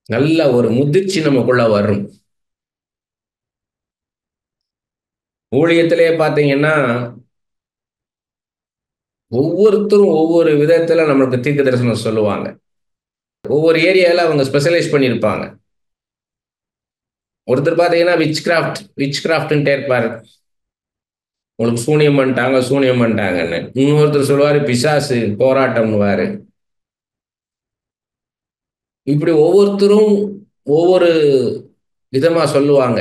நல்ல ஒரு முதிர்ச்சி நமக்குள்ள வரும். ஊழியத்திலே பார்த்தீங்கன்னா ஒவ்வொருத்தரும் ஒவ்வொரு விதத்துல நம்மளுக்கு தீர்க்க தரிசனம் சொல்லுவாங்க. ஒவ்வொரு ஏரியால அவங்க ஸ்பெஷலைஸ் பண்ணியிருப்பாங்க. ஒருத்தர் பார்த்தீங்கன்னா விச் கிராஃப்ட்ன்ட்டே இருப்பாரு. உங்களுக்கு சூனியம் பண்ணிட்டாங்க, சூனியம் பண்ணிட்டாங்கன்னு. இன்னொருத்தர் சொல்லுவாரு பிசாசு போராட்டம்னுவாரு. இப்படி ஒவ்வொருத்தரும் ஒவ்வொரு விதமா சொல்லுவாங்க.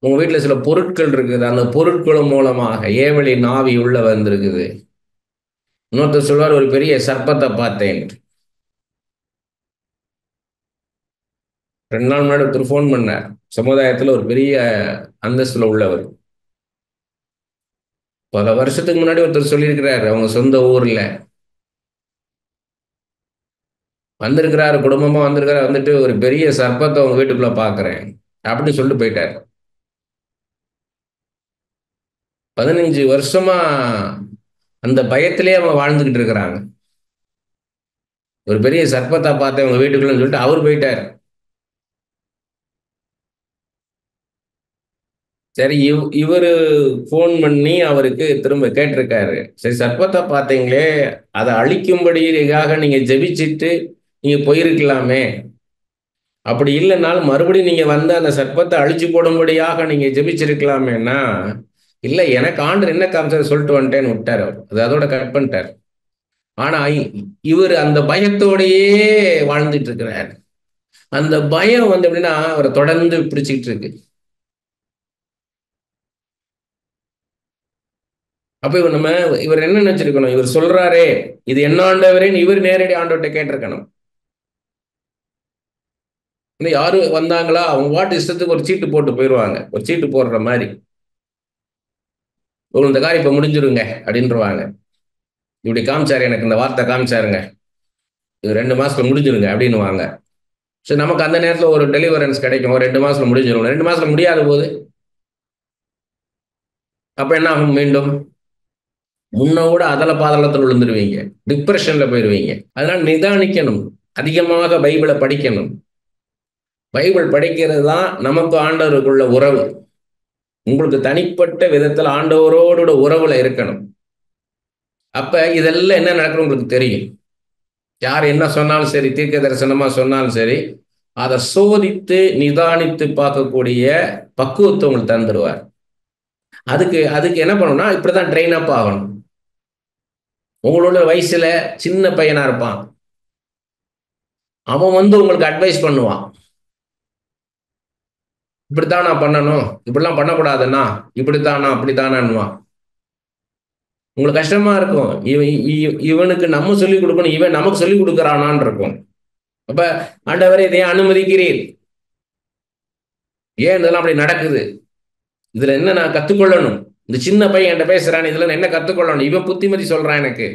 உங்க வீட்டுல சில பொருட்கள் இருக்குது, அந்த பொருட்களும் மூலமாக ஏவலின் ஆவி உள்ள வந்திருக்குது. இன்னொருத்தர் சொல்வார் ஒரு பெரிய சர்ப்பத்தை பார்த்தேன். 2 நாள் முன்னாடி ஒருத்தர் ஃபோன் பண்ணார். சமுதாயத்துல ஒரு பெரிய அந்தஸ்துல உள்ளவர். பல வருஷத்துக்கு முன்னாடி ஒருத்தர் சொல்லியிருக்கிறாரு, அவங்க சொந்த ஊர்ல வந்திருக்கிறாரு, குடும்பமா வந்திருக்கிறாரு, வந்துட்டு ஒரு பெரிய சர்ப்பத்தை அவங்க வீட்டுக்குள்ள பாக்குறேன் அப்படின்னு சொல்லிட்டு போயிட்டார். 15 வருஷமா அந்த பயத்திலேயே அவங்க வாழ்ந்துகிட்டு இருக்கிறாங்க. ஒரு பெரிய சர்ப்பத்தை பார்த்தேன் அவங்க வீட்டுக்குள்ளன்னு சொல்லிட்டு அவர் போயிட்டார். சரி, இவரு போன் பண்ணி அவருக்கு திரும்ப கேட்டிருக்காரு, சரி சர்ப்பத்தை பார்த்தீங்களே, அதை அழிக்கும்படியாக நீங்க ஜெபிச்சுட்டு நீங்க போயிருக்கலாமே, அப்படி இல்லைனாலும் மறுபடியும் நீங்க வந்து அந்த சர்ப்பத்தை அழிச்சு போடும்படியாக நீங்க ஜெபிச்சிருக்கலாமேன்னா, இல்ல எனக்கு ஆண்டவர் என்ன காமிச்சதை சொல்லிட்டு வந்துட்டேன்னு விட்டார். அவர் அது அதோட கட் பண்ணிட்டார். ஆனா இவர் அந்த பயத்தோடையே வாழ்ந்துட்டு இருக்கிறார். அந்த பயம் வந்து எப்படின்னா அவரை தொடர்ந்து பிடிச்சிக்கிட்டு இருக்கு. அப்ப இவர் என்ன நினைச்சிருக்கணும், இவர் சொல்றாரே இது என்ன ஆண்டவரேன்னு இவர் நேரடி ஆண்டவர்கிட்ட கேட்டிருக்கணும். யாரு வந்தாங்களா அவங்க வாட்டு இஷ்டத்துக்கு ஒரு சீட்டு போட்டு போயிடுவாங்க. ஒரு சீட்டு போடுற மாதிரி, இந்த காரியம் இப்ப முடிஞ்சிருங்க அப்படின்றவாங்க. இப்படி காமிச்சாரு, எனக்கு இந்த வார்த்தை காமிச்சாருங்க, இது 2 மாசத்துல முடிஞ்சிருங்க அப்படின்னு வாங்க. சரி, நமக்கு அந்த நேரத்துல ஒரு டெலிவரன்ஸ் கிடைக்கும், ஒரு 2 மாசத்துல முடிஞ்சிடும். 2 மாசத்துல முடியாத போது அப்ப என்ன ஆகும், மீண்டும் முன்ன கூட அதல பாதளத்தில் விழுந்துருவீங்க, டிப்ரெஷன்ல போயிருவீங்க. அதனால நிதானிக்கணும், அதிகமாக பைபிளை படிக்கணும். பைபிள் படிக்கிறது தான் நமக்கு ஆண்டவருக்குள்ள உறவு. உங்களுக்கு தனிப்பட்ட விதத்தில் ஆண்டவரோட உறவுல இருக்கணும். அப்ப இதெல்லாம் என்ன நடக்கணும் உங்களுக்கு தெரியும். யார் என்ன சொன்னாலும் சரி, தீர்க்க தரிசனமா சொன்னாலும் சரி, அதை சோதித்து நிதானித்து பார்க்கக்கூடிய பக்குவத்தை உங்களுக்கு தந்துடுவார். அதுக்கு அதுக்கு என்ன பண்ணணும்னா இப்படிதான் ட்ரெயின் அப் ஆகணும். உங்களோட வயசுல சின்ன பையனா இருப்பான், அவன் வந்து உங்களுக்கு அட்வைஸ் பண்ணுவான், இப்படித்தான் நான் பண்ணணும், இப்படிலாம் பண்ணக்கூடாதுன்னா, இப்படித்தானா அப்படித்தானான்னுவான். உங்களுக்கு கஷ்டமா இருக்கும், இவனுக்கு நம்ம சொல்லிக் கொடுக்கணும், இவன் நமக்கு சொல்லிக் கொடுக்கறானான் இருக்கும். அப்ப ஆண்டவரே இதை அனுமதிக்கிறீர், ஏன் இதெல்லாம் அப்படி நடக்குது, இதுல என்ன நான் கத்துக்கொள்ளணும், இந்த சின்ன பையன் என்கிட்ட பேசுறான், இதுல என்ன கத்துக்கொள்ளணும், இவன் புத்திமதி சொல்றான் எனக்கு.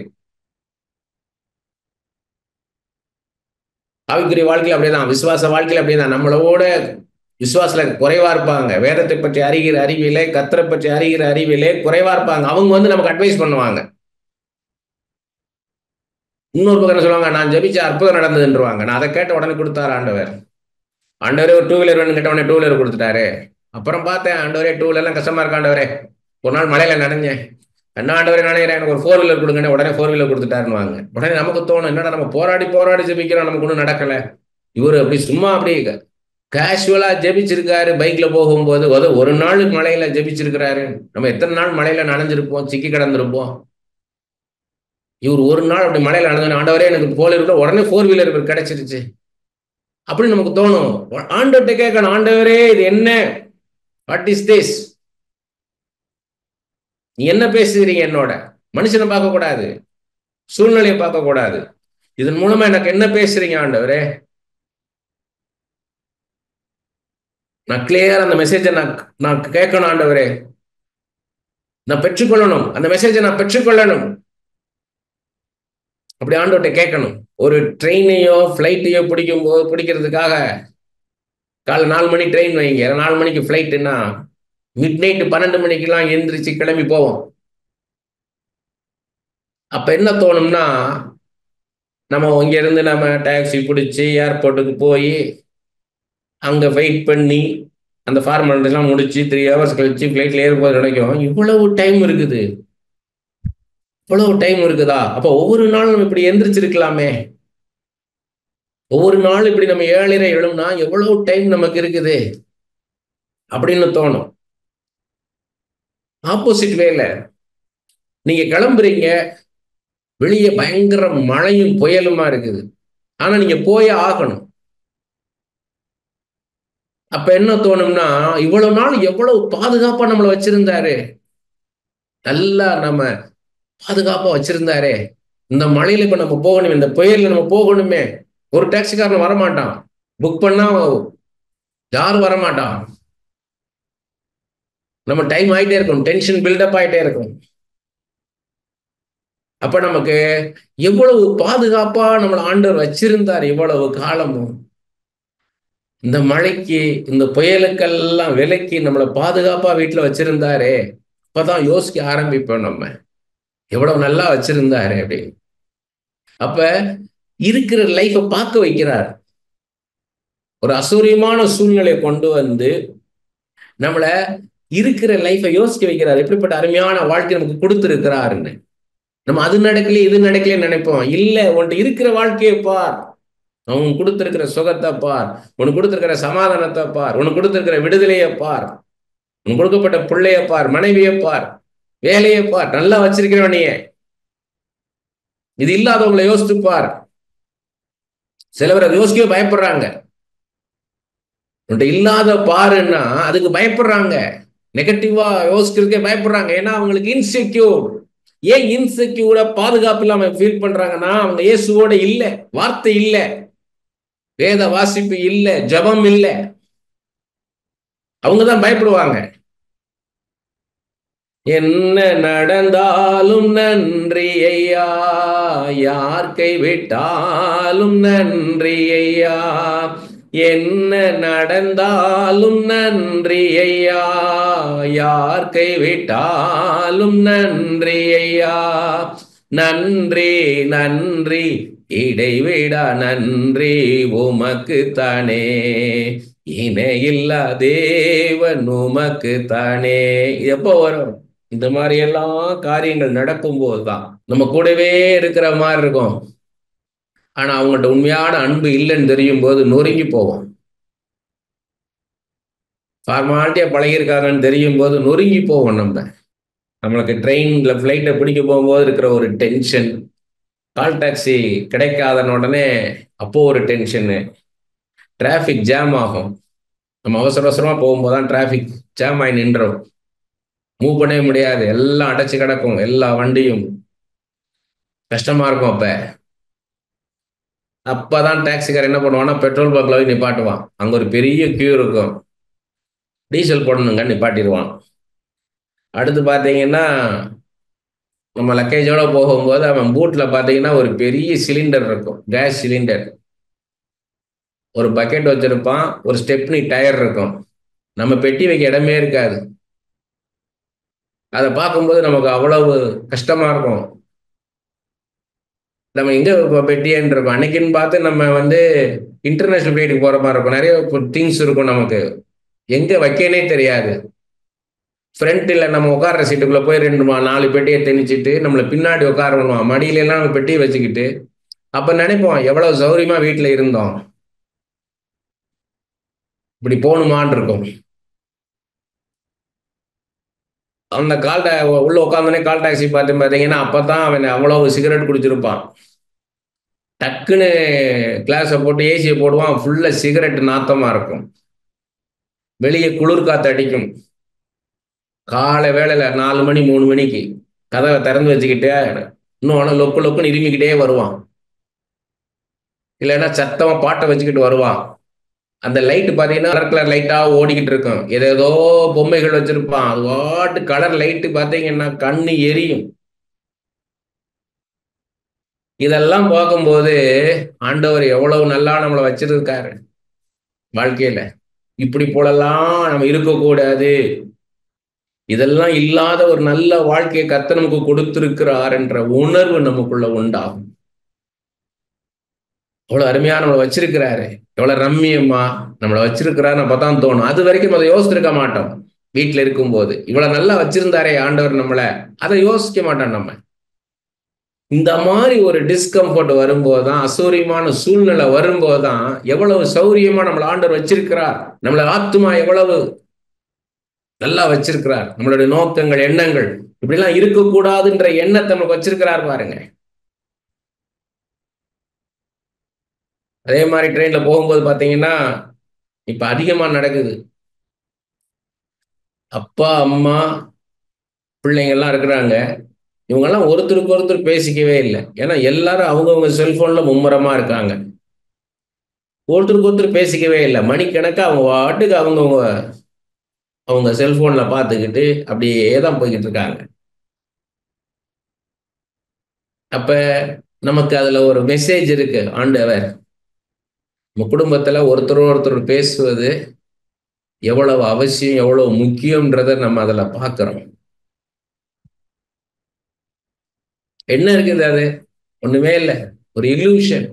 ஆவிக்குரிய வாழ்க்கையில் அப்படிதான், விசுவாச வாழ்க்கையில் அப்படிதான். நம்மளோட விசுவாசத்துல குறைவா இருப்பாங்க, வேதத்தை பற்றி அறிகிற அறிவிலே, கர்த்தரை பற்றி அறிகிற அறிவிலே குறைவா இருப்பாங்க. அவங்க வந்து நமக்கு அட்வைஸ் பண்ணுவாங்க. இன்னொரு பக்கம் என்ன சொல்லுவாங்க, நான் ஜெபிச்ச அற்புதம் நடந்ததுன்றவாங்க. நான் அதை கேட்ட உடனே கொடுத்தாரு ஆண்டவர். ஆண்டவரே ஒரு 2 வீலர் வேணும் கேட்ட உடனே 2 வீலர் கொடுத்துட்டாரு. அப்புறம் பார்த்தேன், ஆண்டவரே 2 வீலர்லாம் கஷ்டமா இருக்கு ஆண்டவரே, ஒரு நாள் மழையில நனைஞ்சேன், என்ன ஆண்டவரே நினைக்கிறேன் எனக்கு ஒரு 4 வீலர் கொடுங்க, உடனே 4 வீலர் கொடுத்துட்டாருன்னு வாங்க. உடனே நமக்கு தோணும், என்னடா நம்ம போராடி போராடி ஜெபிக்கிறோம், நமக்கு ஒன்றும் நடக்கல. இவரு அப்படி சும்மா அப்படி கேஷுவலா ஜெபிச்சிருக்காரு. பைக்ல போகும்போது ஒரு நாள் மழையில ஜெபிச்சிருக்கிறாரு. நம்ம எத்தனை நாள் மழையில நனைஞ்சிருப்போம், சிக்கி கிடந்திருப்போம். இவர் ஒரு நாள் அப்படி மழையில நனைஞ்சு, ஆண்டவரே எனக்கு போல இருக்க, உடனே 4 வீலர் கிடைச்சிருச்சு அப்படின்னு நமக்கு தோணும். ஆண்டவர்கிட்ட கேட்கணும், ஆண்டவரே இது என்ன, வாட் இஸ் திஸ், நீ என்ன பேசுறீங்க என்னோட? மனுஷனை பார்க்க கூடாது, சூழ்நிலையை பார்க்க கூடாது, இதன் மூலமா எனக்கு என்ன பேசுறீங்க ஆண்டவரே? நான் கிளியர் அந்த மெசேஜை நான் கேட்கணும் ஆண்டவரே, நான் பெற்றுக்கொள்ளணும், அந்த மெசேஜை நான் பெற்றுக்கொள்ளணும். அப்படி ஆண்டவர்கிட்ட கேட்கணும். ஒரு ட்ரெயினையோ ஃப்ளைட்டையோ பிடிக்கிறதுக்காக காலை 4 மணி ட்ரெயின் வைங்க, 4 மணிக்கு ஃப்ளைட்டுன்னா மிட் நைட்டு 12 மணிக்கெல்லாம் எந்திரிச்சு கிளம்பி போவோம். அப்ப என்ன தோணும்னா, நம்ம இங்க இருந்து நம்ம டாக்ஸி பிடிச்சி ஏர்போர்ட்டுக்கு போய் அங்க வெயிட் பண்ணி அந்த ஃபார்மாலிட்டிலாம் முடிச்சு 3 ஹவர்ஸ் கழிச்சு ஃப்ளைட்ல ஏறும்போது நினைக்கும், இவ்வளவு டைம் இருக்குது, இவ்வளவு டைம் இருக்குதா? அப்போ ஒவ்வொரு நாளும் நம்ம இப்படி எந்திரிச்சிருக்கலாமே, ஒவ்வொரு நாள் இப்படி நம்ம 7:30 எழும்னா எவ்வளவு டைம் நமக்கு இருக்குது அப்படின்னு தோணும். ஆப்போசிட் வேல, நீங்க கிளம்புறீங்க, வெளியே பயங்கர மழையும் புயலுமா இருக்குது, ஆனா நீங்க போயே ஆகணும். அப்ப என்ன தோணும்னா, இவ்வளவு நாள் எவ்வளவு பாதுகாப்பா நம்மளை வச்சிருந்தாரு, நல்லா நம்ம பாதுகாப்பா வச்சிருந்தாரே, இந்த மழையில இப்ப நம்ம போகணுமே, இந்த புயல்ல நம்ம போகணுமே, ஒரு டாக்ஸிக்காரன் வரமாட்டான், புக் பண்ணா யாரும் வரமாட்டான், நம்ம டைம் ஆயிட்டே இருக்கும், டென்ஷன் பில்டப் ஆயிட்டே இருக்கும். அப்ப நமக்கு எவ்வளவு பாதுகாப்பா நம்மளை ஆண்டவர் வச்சிருந்தார் இவ்வளவு காலமும். இந்த மழைக்கு இந்த புயலுக்கெல்லாம் விலக்கி நம்மளை பாதுகாப்பா வீட்டுல வச்சிருந்தாரே, அப்பதான் யோசிக்க ஆரம்பிப்போம் நம்ம, எவ்வளவு நல்லா வச்சிருந்தாரு அப்படி. அப்ப இருக்கிற லைஃபை பார்க்க வைக்கிறார். ஒரு அசூரியமான சூழ்நிலையை கொண்டு வந்து நம்மள இருக்கிற லைஃபை யோசிக்க வைக்கிறார். எப்படிப்பட்ட அருமையான வாழ்க்கை நமக்கு கொடுத்துருக்கிறாருன்னு. நம்ம அது நடக்கல இது நடக்கல நினைப்போம். இல்ல, உன்ட்டு இருக்கிற வாழ்க்கையை பார், அவன் கொடுத்திருக்கிற சுகத்தை பார், உனக்கு கொடுத்திருக்கிற சமாதானத்தை பார், உனக்கு கொடுத்திருக்கிற விடுதலையை பார், உனக்கு கொடுக்கப்பட்ட பிள்ளைய பார், மனைவியை பார், வேலையை பார், நல்லா வச்சிருக்கிறவனையே. இது இல்லாதவங்களை யோசித்து பார். சிலவர் அதை யோசிக்க பயப்படுறாங்க. உன்ட்ட இல்லாத பாருன்னா அதுக்கு பயப்படுறாங்க, நெகட்டிவா யோசிக்கிறதுக்கே பயப்படுறாங்க. ஏன்னா அவங்களுக்கு இன்செக்யூர். ஏன் இன்செக்யூரா பாதுகாப்பு இல்லாம ஃபீல் பண்றாங்கன்னா, அவங்க இயேசுவோட இல்ல, வார்த்தை இல்ல, வேத வாசிப்பு இல்ல, ஜபம் இல்ல, அவங்கதான் பயப்படுவாங்க. என்ன நடந்தாலும் நன்றி ஐயா, யார் கைவிட்டாலும் நன்றி ஐயா, என்ன நடந்தாலும் நன்றி ஐயா, யார் கைவிட்டாலும் நன்றி ஐயா, நன்றி நன்றி இடைவிடா நன்றி உமக்கு தானே, இணையில்லா தேவன் உமக்கு தானே. எப்போ வரும்? இந்த மாதிரி எல்லாம் காரியங்கள் நடக்கும் போதுதான் நம்ம கூடவே இருக்கிற மாதிரி இருக்கும். ஆனா அவங்கள்ட்ட உண்மையான அன்பு இல்லைன்னு தெரியும் போது நொறுங்கி போவோம். ஃபார்மாலிட்டியா பழகிருக்காங்கன்னு தெரியும் போது நொறுங்கி போவோம். நம்மளுக்கு ட்ரெயின்ல ஃப்ளைட்டை பிடிக்க போகும்போது இருக்கிற ஒரு டென்ஷன், கால் டாக்ஸி கிடைக்காத உடனே அப்போ ஒரு டென்ஷனு, டிராஃபிக் ஜாம் ஆகும். நம்ம அவசர அவசரமா போகும்போது தான் டிராஃபிக் ஜாம் ஆகி நின்றோம், மூவ் பண்ணவே முடியாது, எல்லாம் அடைச்சு கிடக்கும், எல்லா வண்டியும், கஷ்டமா இருக்கும். அப்பதான் டாக்ஸிக்கார் என்ன பண்ணுவான்னா, பெட்ரோல் பங்க்ல போய் நிப்பாட்டுவான். அங்க ஒரு பெரிய கியூ இருக்கும், டீசல் போடணுங்க, நிப்பாட்டிடுவான். அடுத்து பார்த்தீங்கன்னா, நம்ம லக்கேஜோட போகும்போது அவன் பூட்ல பார்த்தீங்கன்னா ஒரு பெரிய சிலிண்டர் இருக்கும், கேஸ் சிலிண்டர், ஒரு பக்கெட் வச்சிருப்பான், ஒரு ஸ்டெப்னி டயர் இருக்கும், நம்ம பெட்டி வைக்க இடமே இருக்காது. அதை பார்க்கும்போது நமக்கு அவ்வளவு கஷ்டமா இருக்கும். நம்ம எங்க பெட்டியன்னு இருக்கும். அன்னைக்குன்னு பார்த்து நம்ம இன்டர்நேஷனல் ஃபிளைட்டுக்கு போற மாதிரி இருக்கும், நிறைய திங்ஸ் இருக்கும், நமக்கு எங்க வைக்கனே தெரியாது. ஃப்ரண்ட்டில் நம்ம உட்கார்ற சீட்டுக்குள்ளே போய் 4 பெட்டியை திணிச்சிட்டு நம்மளை பின்னாடி உட்கார பண்ணுவோம், மடியிலெல்லாம் நம்ம பெட்டியை வச்சுக்கிட்டு. அப்போ நினைப்போம், எவ்வளோ சௌரியமாக வீட்டில் இருந்தோம், இப்படி போகணுமான் இருக்கும். அந்த உள்ள உட்காந்தோடனே கால் டாக்ஸி பார்த்து பார்த்தீங்கன்னா அப்போ தான் அவன் அவ்வளோ சிகரெட் குடிச்சிருப்பான். டக்குன்னு கிளாஸை போட்டு ஏசியை போடுவான், ஃபுல்லாக சிகரெட் நாத்தமாக இருக்கும். வெளியே குளிர் காற்று அடிக்கும். காலை வேளையில் 4 மணி 3 மணிக்கு கதவை திறந்து வச்சுக்கிட்டே இன்னும் லொக்கு லொக்குன்னு இருமிக்கிட்டே வருவான். இல்லைன்னா சத்தமாக பாட்டை வச்சுக்கிட்டு வருவான். அந்த லைட்டு பார்த்தீங்கன்னா கலர் கலர் லைட்டாக ஓடிக்கிட்டு இருக்கும். ஏதேதோ பொம்மைகள் வச்சிருப்பான். அது வாட்டு கலர் லைட்டு பார்த்தீங்கன்னா கண்ணு எரியும். இதெல்லாம் பார்க்கும்போது ஆண்டவர் எவ்வளவு நல்லா நம்மளை வச்சிருக்காரு வாழ்க்கையில. இப்படி போலலாம் நம்ம இருக்கக்கூடாது. இதெல்லாம் இல்லாத ஒரு நல்ல வாழ்க்கையை கர்த்தர் நமக்கு கொடுத்திருக்கிறார் என்ற உணர்வு நமக்குள்ள உண்டாகும். அவ்வளவு அருமையா நம்மளை வச்சிருக்கிறாரு, எவ்வளவு ரம்மியமா நம்மளை வச்சிருக்கிறாரு அப்பதான் தோணும். அது வரைக்கும் அதை யோசிச்சிருக்க மாட்டோம். வீட்டுல இருக்கும்போது இவ்வளவு நல்லா வச்சிருந்தாரே ஆண்டவர் நம்மளை, அதை யோசிக்க மாட்டோம் நம்ம. இந்த மாதிரி ஒரு டிஸ்கம்ஃபர்ட் வரும்போதுதான், அசௌரியமான சூழ்நிலை வரும்போதுதான் எவ்வளவு சௌரியமா நம்மளை ஆண்டவர் வச்சிருக்கிறார், நம்மளை ஆத்துமா எவ்வளவு நல்லா வச்சிருக்கிறார், நம்மளுடைய நோக்கங்கள் எண்ணங்கள் இப்படிலாம் இருக்கக்கூடாதுன்ற எண்ணத்தை நமக்கு வச்சிருக்கிறார் பாருங்க. அதே மாதிரி ட்ரெயின்ல போகும்போது பாத்தீங்கன்னா இப்ப அதிகமா நடக்குது. அப்பா அம்மா பிள்ளைங்க எல்லாம் இருக்கிறாங்க, இவங்கெல்லாம் ஒருத்தருக்கு ஒருத்தர் பேசிக்கவே இல்லை. ஏன்னா எல்லாரும் அவங்கவுங்க செல்போன்ல மும்முரமா இருக்காங்க. ஒருத்தருக்கு ஒருத்தர் பேசிக்கவே இல்லை. மணிக்கணக்கா அவங்க வாட்டுக்கு அவங்க செல்போன்ல பார்த்துக்கிட்டு அப்படியே தான் போய்கிட்டு இருக்காங்க. அப்ப நமக்கு அதுல ஒரு மெசேஜ் இருக்கு. ஆண்டவர் நம்ம குடும்பத்துல ஒருத்தர் ஒருத்தர் பேசுவது எவ்வளவு அவசியம், எவ்வளவு முக்கியம்ன்றத நம்ம அதுல பார்க்கிறோம். என்ன இருக்குது? அது ஒண்ணுமே இல்லை, ஒரு இல்யூஷன்,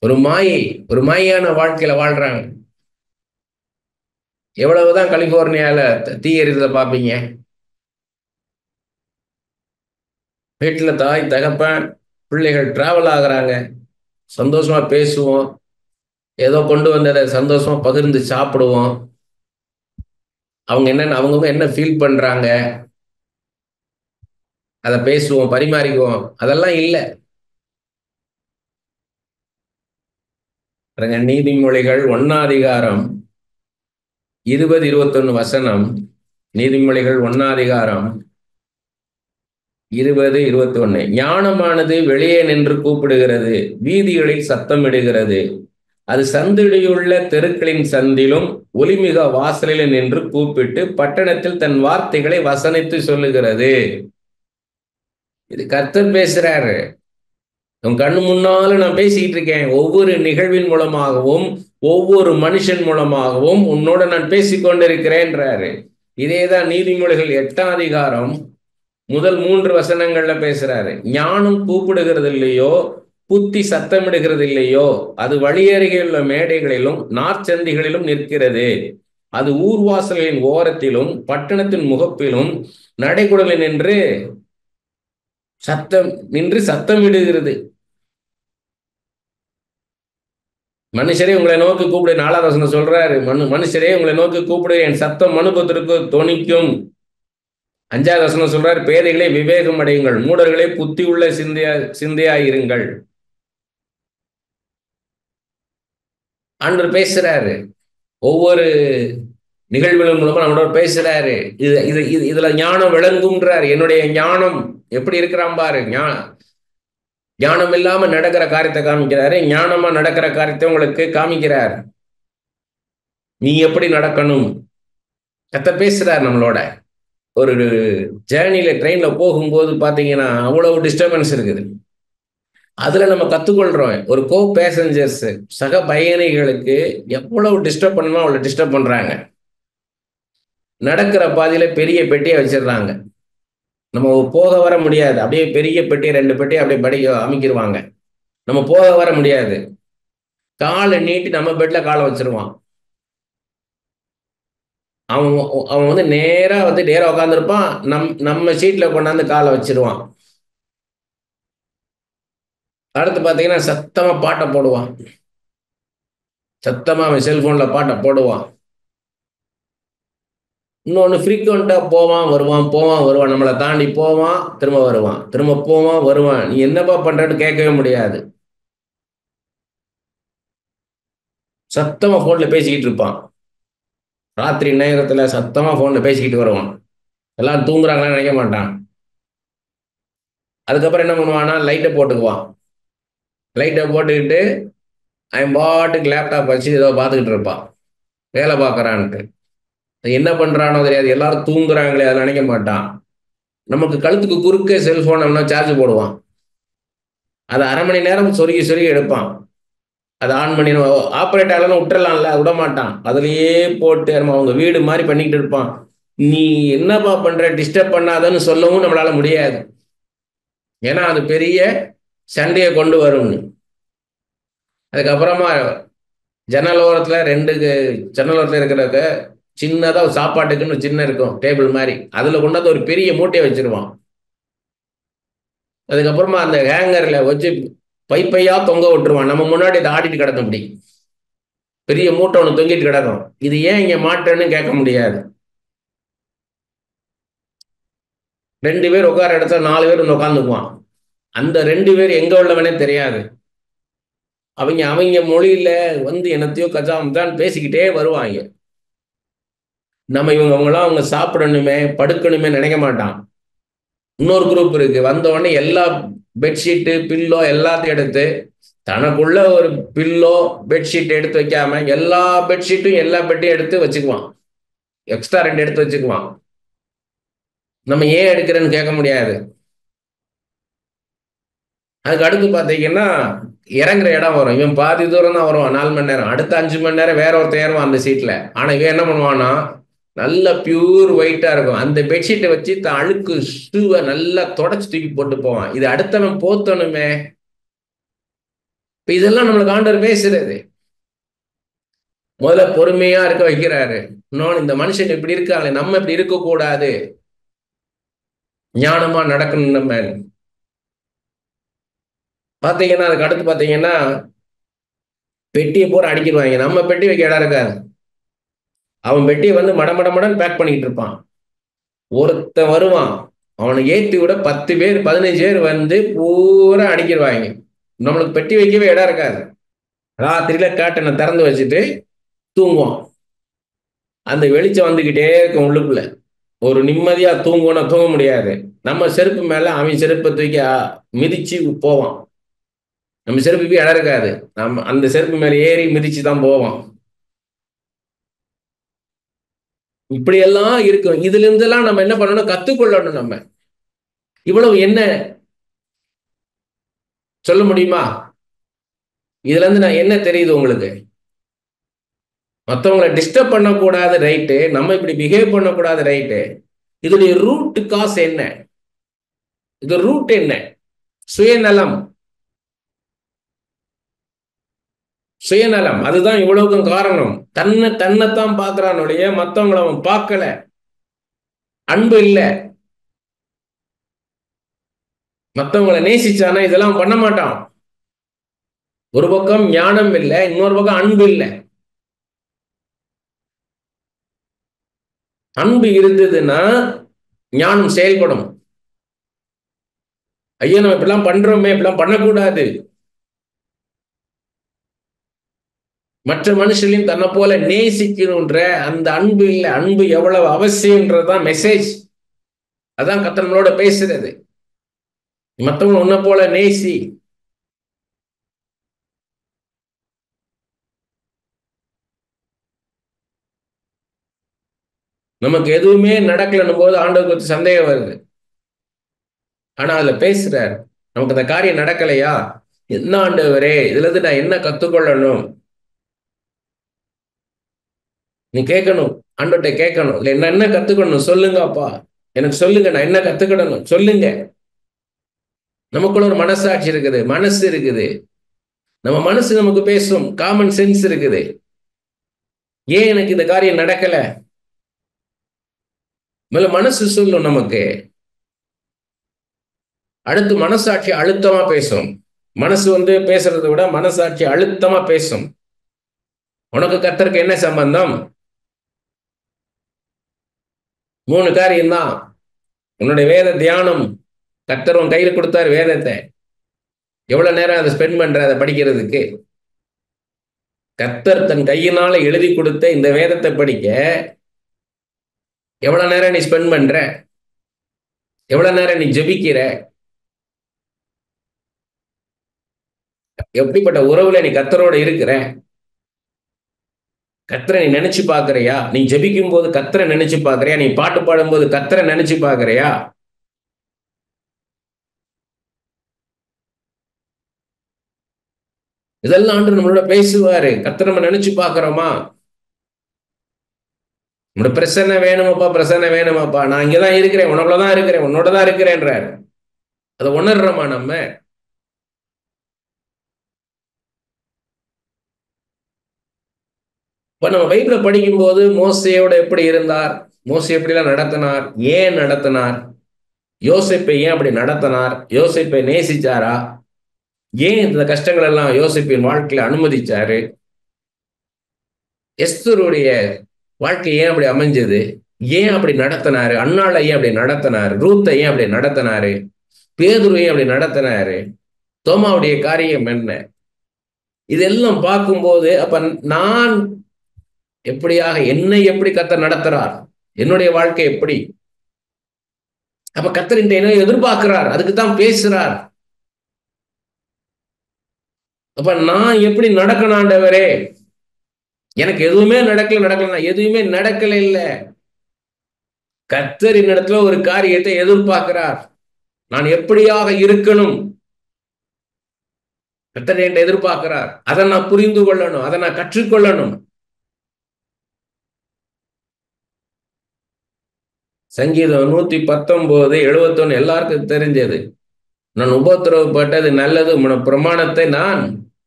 ஒரு மாயை, ஒரு மாயான வாழ்க்கையில வாழ்றாங்க. எவ்வளவுதான் கலிபோர்னியால தீ எறிதலை பார்ப்பீங்க. வீட்டுல தாய் தகப்பன் பிள்ளைகள் டிராவல் ஆகுறாங்க, சந்தோஷமா பேசுவோம், ஏதோ கொண்டு வந்ததை சந்தோஷமா பகிர்ந்து சாப்பிடுவோம். அவங்க அவங்கவுங்க என்ன ஃபீல் பண்றாங்க அதை பேசுவோம், பரிமாறிக்குவோம். அதெல்லாம் இல்லை. நீதிமொழிகள் 1 20 21 வசனம். நீதிமொழிகள் 1 20 21. ஞானமானது வெளியே நின்று கூப்பிடுகிறது, வீதிகளில் சத்தமிடுகிறது. அது சந்திடையுள்ள தெருக்களின் சந்திலும் ஒலிமிக வாசலில் நின்று கூப்பிட்டு பட்டணத்தில் தன் வார்த்தைகளை வசனித்து சொல்லுகிறது. இது கர்த்தர் பேசுறாரு. உன் கண்ணு முன்னால நான் பேசிக்கிட்டு இருக்கேன். ஒவ்வொரு நிகழ்வின் மூலமாகவும் ஒவ்வொரு மனுஷன் மூலமாகவும் உன்னோட நான் பேசிக்கொண்டிருக்கிறேன்றாரு. இதேதான் நீதிமொழிகள் 8 முதல் 3 வசனங்கள்ல பேசுறாரு. ஞானம் கூப்பிடுகிறது இல்லையோ, புத்தி சத்தமிடுகிறது இல்லையோ, அது வழியருகேயுள்ள மேடைகளிலும் நாற்சந்திகளிலும் நிற்கிறது. அது ஊர்வாசல்களின் ஓரத்திலும் பட்டணத்தின் முகப்பிலும் நடைகுடலில் நின்று சத்தமிடுகிறது. மனுஷரே உங்களை நோக்கி கூப்பிடு. 4வது வசனம் சொல்றாரு, மனுஷரே உங்களை நோக்கி கூப்பிடு, என் சத்தம் மனுபத்திற்கு தொனிக்கும். 5வது வசனம் சொல்றாரு, பேதைகளே விவேகம் அடையுங்கள், மூடர்களே புத்தி உள்ள சிந்தையாயிருங்கள். ஆண்டவர் பேசுறாரு. ஒவ்வொரு நிகழ்வுகள் மூலமா நம்மளோட பேசுறாரு. இதுல ஞானம் விளங்கும்ன்றாரு. என்னுடைய ஞானம் எப்படி இருக்கிறான் பாரு. ஞானம் இல்லாம நடக்கிற காரியத்தை காமிக்கிறாரு, ஞானமா நடக்கிற காரியத்தை உங்களுக்கு காமிக்கிறார். நீ எப்படி நடக்கணும் கர்த்தர் பேசுறார் நம்மளோட. ஒரு ஜேர்னியில ட்ரெயின்ல போகும்போது பாத்தீங்கன்னா அவ்வளவு டிஸ்டர்பன்ஸ் இருக்குது. அதுல நம்ம கத்துக்கொள்றோம், ஒரு கோ பேசஞ்சர்ஸ் சக பயணிகளுக்கு எவ்வளவு டிஸ்டர்ப் பண்ணணுமோ அவ்வளவு டிஸ்டர்ப் பண்றாங்க. நடக்கிற பாதையில பெரிய பெட்டியை வச்சிடுறாங்க, நம்ம போக வர முடியாது. அப்படியே பெரிய பெட்டி 2 பெட்டி அப்படியே அமைக்கிடுவாங்க, நம்ம போக வர முடியாது. காலை நீட்டி நம்ம பெட்ல காலை வச்சிருவான். அவன் அவன் வந்து நேரா உட்காந்துருப்பான். நம்ம சீட்ல கொண்டாந்து காலை வச்சிருவான். அடுத்து பார்த்தீங்கன்னா சத்தமா பாட்டை போடுவான். சத்தமா அவன் செல்போன்ல பாட்டை போடுவான். இன்னொன்று ஃப்ரீக்வெண்ட்டாக போவான் வருவான், போவான் வருவான், நம்மளை தாண்டி போவான், திரும்ப வருவான், திரும்ப போவான் வருவான். நீ என்னப்பா பண்றன்னு கேட்கவே முடியாது. சத்தமா ஃபோன்ல பேசிக்கிட்டு இருப்பான். ராத்திரி நேரத்தில் சத்தமா ஃபோன்ல பேசிக்கிட்டு வருவான். எல்லாம் தூங்குறாங்களான்னு நினைக்க மாட்டான். அதுக்கப்புறம் என்ன பண்ணுவான்னா லைட்டை போட்டுக்குவான். லைட்டை போட்டுக்கிட்டு அவன் பாட்டுக்கு லேப்டாப் வச்சு ஏதோ பார்த்துக்கிட்டு இருப்பான், வேலை பார்க்குறான்ட்டு. என்ன பண்றானோ தெரியாது, எல்லாரும் தூங்குறாங்களே அதை நினைக்க மாட்டான். நமக்கு கழுத்துக்கு குறுக்கே செல்போன் நம்மளா சார்ஜ் போடுவான். அதை அரை மணி நேரம் சொருகி சொருகி எடுப்பான். அதை ஆன் பண்ணி ஆப்ரேட் ஆகலன்னு விட்டுறலாம்ல, விட மாட்டான். அதுலயே போட்டு நம்ம அவங்க வீடு மாதிரி பண்ணிக்கிட்டு இருப்பான். நீ என்னப்பா பண்ற, டிஸ்டர்ப் பண்ணாதன்னு சொல்லவும் நம்மளால முடியாது. ஏன்னா அது பெரிய சண்டையை கொண்டு வரும்னு. அதுக்கப்புறமா ஜன்னல் ஓரத்துல ஜன்னல் ஓரத்துல இருக்கிறத சின்னதா ஒரு சாப்பாட்டுக்குன்னு சின்ன இருக்கும் டேபிள் மாதிரி, அதுல கொண்டாந்து ஒரு பெரிய மூட்டையை வச்சிருவான். அதுக்கப்புறமா அந்த ஹேங்கர்ல வச்சு பைப்பையா தொங்க விட்டுருவான். நம்ம முன்னாடி இதை ஆடிட்டு கிடக்கும். அப்படி பெரிய மூட்டை ஒன்று தொங்கிட்டு கிடக்கும். இது ஏன் இங்க மாட்டேன்னு கேட்க முடியாது. 2 பேர் உட்கார இடத்துல 4 பேர் வந்து உட்காந்துக்குவான். அந்த 2 பேர் எங்க உள்ளவனே தெரியாது. அவங்க அவங்க மொழியில வந்து என்னத்தையோ கஜாமத்தான் பேசிக்கிட்டே வருவாங்க. நம்ம அவங்களாம் அவங்க சாப்பிடணுமே படுக்கணுமே நினைக்க மாட்டான். இன்னொரு குரூப் இருக்கு, வந்த உடனே எல்லா பெட்ஷீட்டு பில்லோ எல்லாத்தையும் எடுத்து தனக்குள்ள ஒரு பில்லோ பெட்ஷீட் எடுத்து வைக்காம எல்லா பெட்ஷீட்டும் எல்லா பெட்டையும் எடுத்து வச்சுக்குவான். எக்ஸ்ட்ரா 2 எடுத்து வச்சுக்குவான். நம்ம ஏன் எடுக்கிறேன்னு கேட்க முடியாது. அதுக்கு அடுத்து பார்த்தீங்கன்னா இறங்குற இடம் வரும். இவன் பாதி தூரம் தான் வருவான், 4 மணி நேரம். அடுத்த 5 மணி நேரம் வேற ஒருத்தர் ஏறுவான் அந்த சீட்ல. ஆனா இவன் என்ன பண்ணுவான்னா நல்ல பியூர் ஒயிட்டா இருக்கும், அந்த பெட்ஷீட்டை வச்சு அழுக்கு ஷூவை நல்லா தொடச்சு தூக்கி போட்டு போவான். இது அடுத்தவன் போத்தணுமே. இப்ப இதெல்லாம் நம்மளுக்கு ஆண்டவர் பேசுறது. முதல்ல பொறுமையா இருக்க வைக்கிறாரு. இன்னொன்னு, இந்த மனுஷன் இப்படி இருக்காங்க, நம்ம இப்படி இருக்க கூடாது, ஞானமா நடக்கணும். நம்ம பாத்தீங்கன்னா அதுக்கு அடுத்து பாத்தீங்கன்னா பெட்டியை பூரா அடிக்கிடுவாங்க. நம்ம பெட்டி வைக்க இடம் இருக்காது. அவன் பெட்டியை வந்து மடமடமடன் பேக் பண்ணிக்கிட்டு இருப்பான். ஒருத்தன் வருவான், அவனை ஏற்றி விட 10 பேர் 15 பேர் வந்து பூரா அடிக்கிடுவாங்க. நம்மளுக்கு பெட்டி வைக்கவே இடம் இருக்காது. ராத்திரியில கேட்டனை திறந்து வச்சுட்டு தூங்குவோம். அந்த வெளிச்சம் வந்துகிட்டே இருக்கும் உள்ளுக்குள்ள. ஒரு நிம்மதியா தூங்கணும், தூங்க முடியாது. நம்ம செருப்பு மேல அவன் செருப்பை தூக்கி மிதிச்சு போவான். நம்ம செருப்புக்கு இடம் இருக்காது. நம்ம அந்த செருப்பு மேல ஏறி மிதிச்சு தான் போவோம். இப்படியெல்லாம் இருக்கும். இதுல இருந்தெல்லாம் நம்ம என்ன பண்ணணும், கத்துக்கொள்ளணும். நம்ம இவ்வளவு என்ன சொல்ல முடியுமா? இதுல இருந்து நான் என்ன தெரியுது உங்களுக்கு? மற்றவங்களை டிஸ்டர்ப் பண்ணக்கூடாது, ரைட்டு. நம்ம இப்படி பிஹேவ் பண்ணக்கூடாது, ரைட்டு. இதோடைய ரூட் காஸ் என்ன? இது ரூட் என்ன? சுயநலம். சுயநலம் அதுதான் இவ்வளவுக்கும் காரணம். தன்னைத்தான் பார்க்கிறானுடைய, மற்றவங்களை அவன் பார்க்கல. அன்பு இல்லை. மற்றவங்களை நேசிச்சானா இதெல்லாம் பண்ண மாட்டான். ஒரு பக்கம் ஞானம் இல்லை, இன்னொரு பக்கம் அன்பு இல்லை. அன்பு இருந்ததுன்னா ஞானம் செயல்படும். ஐயோ நம்ம இப்படிலாம் பண்றோமே, இப்படிலாம் பண்ணக்கூடாது. மற்ற மனுஷனையும் தன்னை போல நேசிக்கணுன்ற அந்த அன்பு இல்லை. அன்பு எவ்வளவு அவசியம்ன்றதுதான் மெசேஜ். அதான் கர்த்தர் நம்மளோட பேசுறது. மற்றவங்க உன்னை போல நேசி. நமக்கு எதுவுமே நடக்கலன்னும் போது ஆண்டவருக்கு சந்தேகம் வருது. ஆனா அதுல பேசுறார், நமக்கு அந்த காரியம் நடக்கலையா, என்ன ஆண்டவரே இதுல இருந்து நான் என்ன கத்துக்கொள்ளணும்? நீ கேட்கணும், ஆண்டவர்கிட்ட கேட்கணும். இல்லை என்ன என்ன கத்துக்கணும் சொல்லுங்கப்பா, எனக்கு சொல்லுங்க, நான் என்ன கத்துக்கிடணும் சொல்லுங்க. நமக்குள்ள ஒரு மனசாட்சி இருக்குது, மனசு இருக்குது. நம்ம மனசு நமக்கு பேசும், காமன் சென்ஸ் இருக்குது. ஏன் எனக்கு இந்த காரியம் நடக்கல? மேல மனசு சொல்லும் நமக்கு. அடுத்து மனசாட்சி அழுத்தமா பேசும். மனசு பேசுறதை விட மனசாட்சி அழுத்தமா பேசும். உனக்கு கர்த்தருக்கு என்ன சம்பந்தம்? 3 காரியம் தான். உன்னுடைய வேத தியானம். கர்த்தர் உன் கையில் கொடுத்தாரு வேதத்தை. எவ்வளவு நேரம் அதை ஸ்பெண்ட் பண்ற அதை படிக்கிறதுக்கு? கர்த்தர் தன் கையினால எழுதி கொடுத்த இந்த வேதத்தை படிக்க எவ்வளவு நேரம் நீ ஸ்பெண்ட் பண்ற? எவ்வளவு நேரம் நீ ஜெபிக்கிற? எப்படிப்பட்ட உறவுல நீ கர்த்தரோட இருக்கிற? கர்த்தரை நீ நினைச்சு பாக்குறியா? நீ ஜெபிக்கும் போது கர்த்தரை நினைச்சு பாக்குறியா? நீ பாட்டு பாடும்போது கர்த்தரை நினைச்சு பாக்குறியா? இதெல்லாம் ஆண்டு நம்மளோட பேசுவாரு. கர்த்தரை நம்ம நினைச்சு பாக்குறோமா? நம்மளோட பிரசன்ன வேணுமாப்பா, பிரசன்ன வேணுமாப்பா, நான் இங்கதான் இருக்கிறேன், உனக்குள்ளதான் இருக்கிறேன், உன்னோடதான் இருக்கிறேன்றாரு. அதை உணர்றோமா நம்ம? இப்ப நம்ம பைபிள படிக்கும்போது மோசேயோட எப்படி இருந்தார், மோசே எப்படிலாம் நடத்தினார், ஏன் நடத்தினார், யோசேப்பை ஏன் அப்படி நடத்தினார், யோசேப்பை நேசிச்சாரா, ஏன் இந்த கஷ்டங்கள் எல்லாம் யோசேப்பின் வாழ்க்கையில அனுமதிச்சாரு, எஸ்தருடைய வாழ்க்கை ஏன் அப்படி அமைஞ்சது, ஏன் அப்படி நடத்தினாரு, அன்னாளை ஏன் அப்படி நடத்தினாரு, ரூத்தை ஏன் அப்படி நடத்தினாரு, பேதுரு ஏன் அப்படி நடத்தினாரு, தோமாவுடைய காரியம் என்ன, இதெல்லாம் பார்க்கும்போது அப்ப நான் எப்படியாக என்னை எப்படி கர்த்தர் நடத்துறார், என்னுடைய வாழ்க்கை எப்படி, அப்ப கர்த்தர் என்ன எதிர்பார்க்கிறார், அதுக்கு தான் பேசுறார். அப்ப நான் எப்படி நடக்கணும் ஆண்டவரே? எனக்கு எதுவுமே நடக்கல, எதுவுமே நடக்கல இல்ல. கர்த்தர் என்னிடத்துல ஒரு காரியத்தை எதிர்பார்க்கிறார். நான் எப்படியாக இருக்கணும், கர்த்தர் என்கிட்ட எதிர்பார்க்கிறார். அதை நான் புரிந்து கொள்ளணும், அதை நான் கற்றுக்கொள்ளணும். சங்கீதம் 119 71 எல்லாருக்கும் தெரிஞ்சது. நான் உபத்திரவப்பட்டது நல்லது, உன் பிரமாணத்தை நான்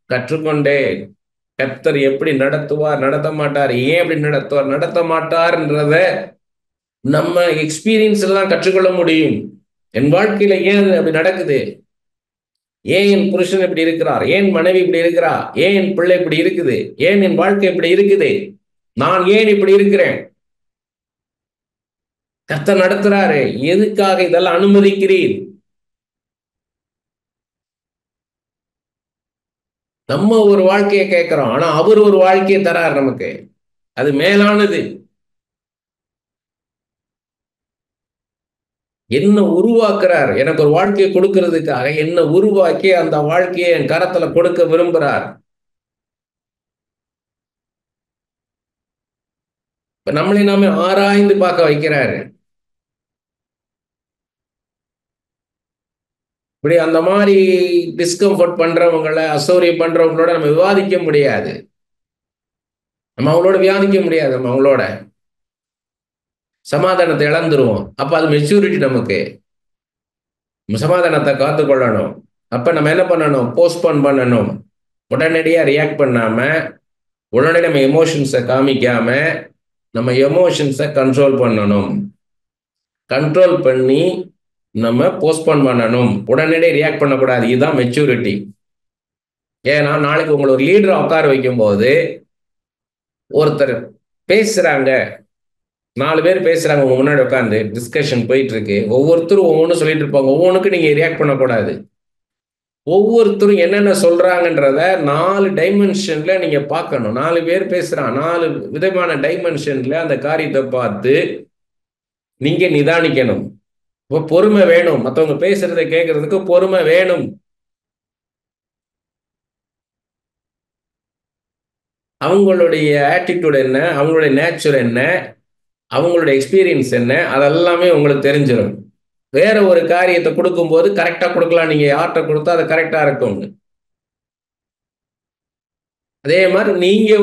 கற்றுக்கொண்டேன். கர்த்தர் எப்படி நடத்துவார், நடத்த மாட்டார், ஏன் எப்படி நடத்துவார், நடத்த மாட்டார்ன்றத நம்ம எக்ஸ்பீரியன்ஸ்ல தான் கற்றுக்கொள்ள முடியும். என் வாழ்க்கையில ஏன் அப்படி நடக்குது, ஏன் என் புருஷன் இப்படி இருக்கிறார், ஏன் மனைவி இப்படி இருக்கிறா, ஏன் என் பிள்ளை இப்படி இருக்குது, ஏன் என் வாழ்க்கை இப்படி இருக்குது, நான் ஏன் இப்படி இருக்கிறேன், கர்த்தர் நடத்துறாரு, எதுக்காக இதெல்லாம் அனுமதிக்கிறீர்? நம்ம ஒரு வாழ்க்கையை கேட்கிறோம், ஆனா அவர் ஒரு வாழ்க்கையை தரார் நமக்கு. அது மேலானது. என்ன உருவாக்குறார், எனக்கு ஒரு வாழ்க்கையை கொடுக்கிறதுக்காக என்ன உருவாக்கி அந்த வாழ்க்கையை என் கரத்துல கொடுக்க விரும்புறார். இப்ப நம்மளை நாம ஆராய்ந்து பார்க்க வைக்கிறாரு. இப்படி அந்த மாதிரி டிஸ்கம்ஃபர்ட் பண்றவங்களை, அசௌரியம் பண்றவங்களோட நம்ம விவாதிக்க முடியாது, நம்ம அவங்களோட விவாதிக்க முடியாது, நம்ம அவங்களோட சமாதானத்தை இழந்துருவோம். அப்ப அது மெச்சூரிட்டி. நமக்கு சமாதானத்தை காத்துக்கொள்ளணும். அப்ப நம்ம என்ன பண்ணணும், போஸ்ட்போன் பண்ணணும். உடனடியா ரியாக்ட் பண்ணாம, உடனடியாக நம்ம எமோஷன்ஸை காமிக்காம, நம்ம எமோஷன்ஸை கண்ட்ரோல் பண்ணணும். கண்ட்ரோல் பண்ணி நம்ம போஸ்ட்போன் பண்ணணும். உடனடியே ரியாக்ட் பண்ணக்கூடாது. இதுதான் மெச்சூரிட்டி. ஏன்னா நாளைக்கு உங்களை ஒரு லீடரை உட்கார வைக்கும் போது ஒருத்தர் பேசுறாங்க, 4 பேர் பேசுறாங்க, உங்க முன்னாடி உட்காந்து டிஸ்கஷன் போயிட்டு இருக்கு, ஒவ்வொருத்தரும் ஒவ்வொன்றும் சொல்லிட்டு இருப்பாங்க. ஒவ்வொன்றுக்கும் நீங்க ரியாக்ட் பண்ணக்கூடாது. ஒவ்வொருத்தரும் என்னென்ன சொல்றாங்கன்றத 4 டைமென்ஷன்ல நீங்க பார்க்கணும். 4 பேர் பேசுறான், 4 விதமான டைமென்ஷன்ல அந்த காரியத்தை பார்த்து நீங்க நிதானிக்கணும். இப்போ பொறுமை வேணும். மற்றவங்க பேசுறதை கேட்கறதுக்கு பொறுமை வேணும். அவங்களுடைய ஆட்டிடியூட் என்ன, அவங்களுடைய நேச்சர் என்ன, அவங்களுடைய எக்ஸ்பீரியன்ஸ் என்ன, அதெல்லாமே உங்களுக்கு தெரிஞ்சிடும். வேற ஒரு காரியத்தை கொடுக்கும்போது கரெக்டா கொடுக்கலாம். நீங்க யார்கிட்ட கொடுத்தா அது கரெக்டா இருக்கும். அதே மாதிரி நீங்க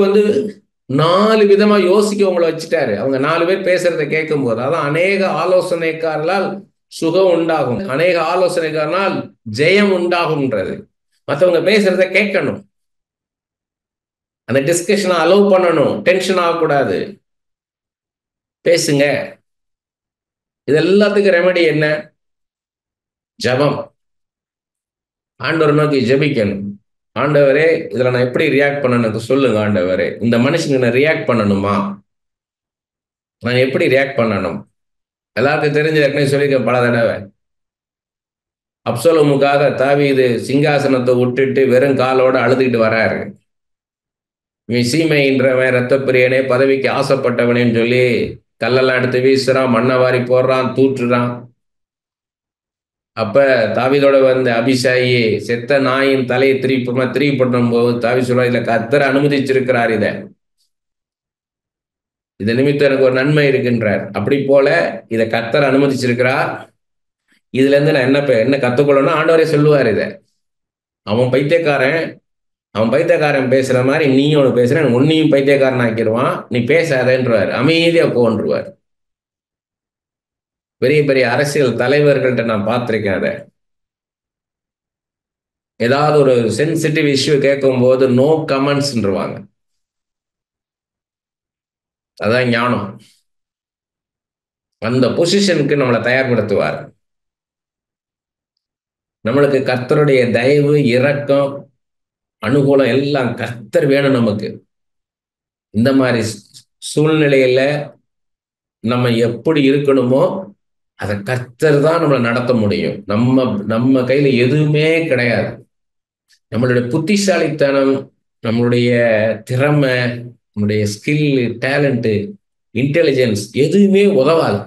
4 விதமா யோசிக்க உங்களை வச்சுட்டாரு. அவங்க 4 பேர் பேசுறதை கேட்கும் போது, அதான் அநேக ஆலோசனைக்காரர்களால் சுகம் உண்டாகும், அநேக ஆலோசனைக்காரனால் ஜெயம் உண்டாகும்ன்றது. மற்றவங்க பேசுறதை கேட்கணும், அந்த டிஸ்கஷனை அலோவ் பண்ணணும், டென்ஷன் ஆகக்கூடாது. பேசுங்க. இது எல்லாத்துக்கும் ரெமெடி என்ன? ஜபம். ஆண்டவர் நோக்கி ஜெபிக்கணும். ஆண்டவரே, இதுல நான் எப்படி ரியாக்ட் பண்ணணும் சொல்லுங்க ஆண்டவரே. இந்த மனுஷனுக்கு நான் ரியாக்ட் பண்ணணுமா? நான் எப்படி ரியாக்ட் பண்ணணும்? எல்லாருக்கும் தெரிஞ்ச ஏற்கனவே சொல்லியிருக்கேன் பல தடவை. அப்சலோமுக்காக தாவீது சிங்காசனத்தை விட்டுட்டு வெறும் காலோட அழுதுகிட்டு வராரு. இவன் சீமைன்றவன், ரத்தப்பிரியனே, பதவிக்கு ஆசைப்பட்டவனேன்னு சொல்லி கல்லெல்லாம் எடுத்து வீசுறான், மண்ணை வாரி போடுறான், தூற்றுறான். அப்ப தாவீதோட வந்த அபிஷாயி செத்த நாயின் தலையை திருப்பி பண்ணும் போது தாவி சொல்றா, இதுல கர்த்தர் அனுமதிச்சிருக்கிறார், இதை நிமித்தம் எனக்கு ஒரு நன்மை இருக்குன்றார். அப்படி போல இதை கர்த்தர் அனுமதிச்சிருக்கிறார். இதுல இருந்து நான் என்ன கத்துக்கொள்ளணும்? ஆண்டவரே சொல்லுவார். அவன் பைத்தியக்காரன் அவன் பைத்தியக்காரன் பேசுற மாதிரி நீயும் ஒன்று பேசுற, உன்னையும் பைத்தியக்காரன் ஆக்கிடுவான், நீ பேசாதேன்றவார். அமைதியா போன்றுவார். பெரிய பெரிய அரசியல் தலைவர்கள்ட்ட நான் பார்த்திருக்கேன். அதை ஏதாவது ஒரு சென்சிட்டிவ் இஷ்யூ கேட்கும் போது நோ கமெண்ட்ஸ்ன்றுவாங்க. அதான் ஞானம். அந்த பொசிஷனுக்கு நம்மளை தயார்படுத்துவார். நம்மளுக்கு கர்த்தருடைய தயவு, இரக்கம், அனுகூலம் எல்லாம் கர்த்தர் வேணும் நமக்கு. இந்த மாதிரி சூழ்நிலையில நம்ம எப்படி இருக்கணுமோ அதை கர்த்தர் தான் நம்மளை நடத்த முடியும். நம்ம கையில எதுவுமே கிடையாது. நம்மளுடைய புத்திசாலித்தனம், நம்மளுடைய திறமை, நம்முடைய ஸ்கில், டேலண்ட், இன்டெலிஜென்ஸ் எதுவுமே உதவாது.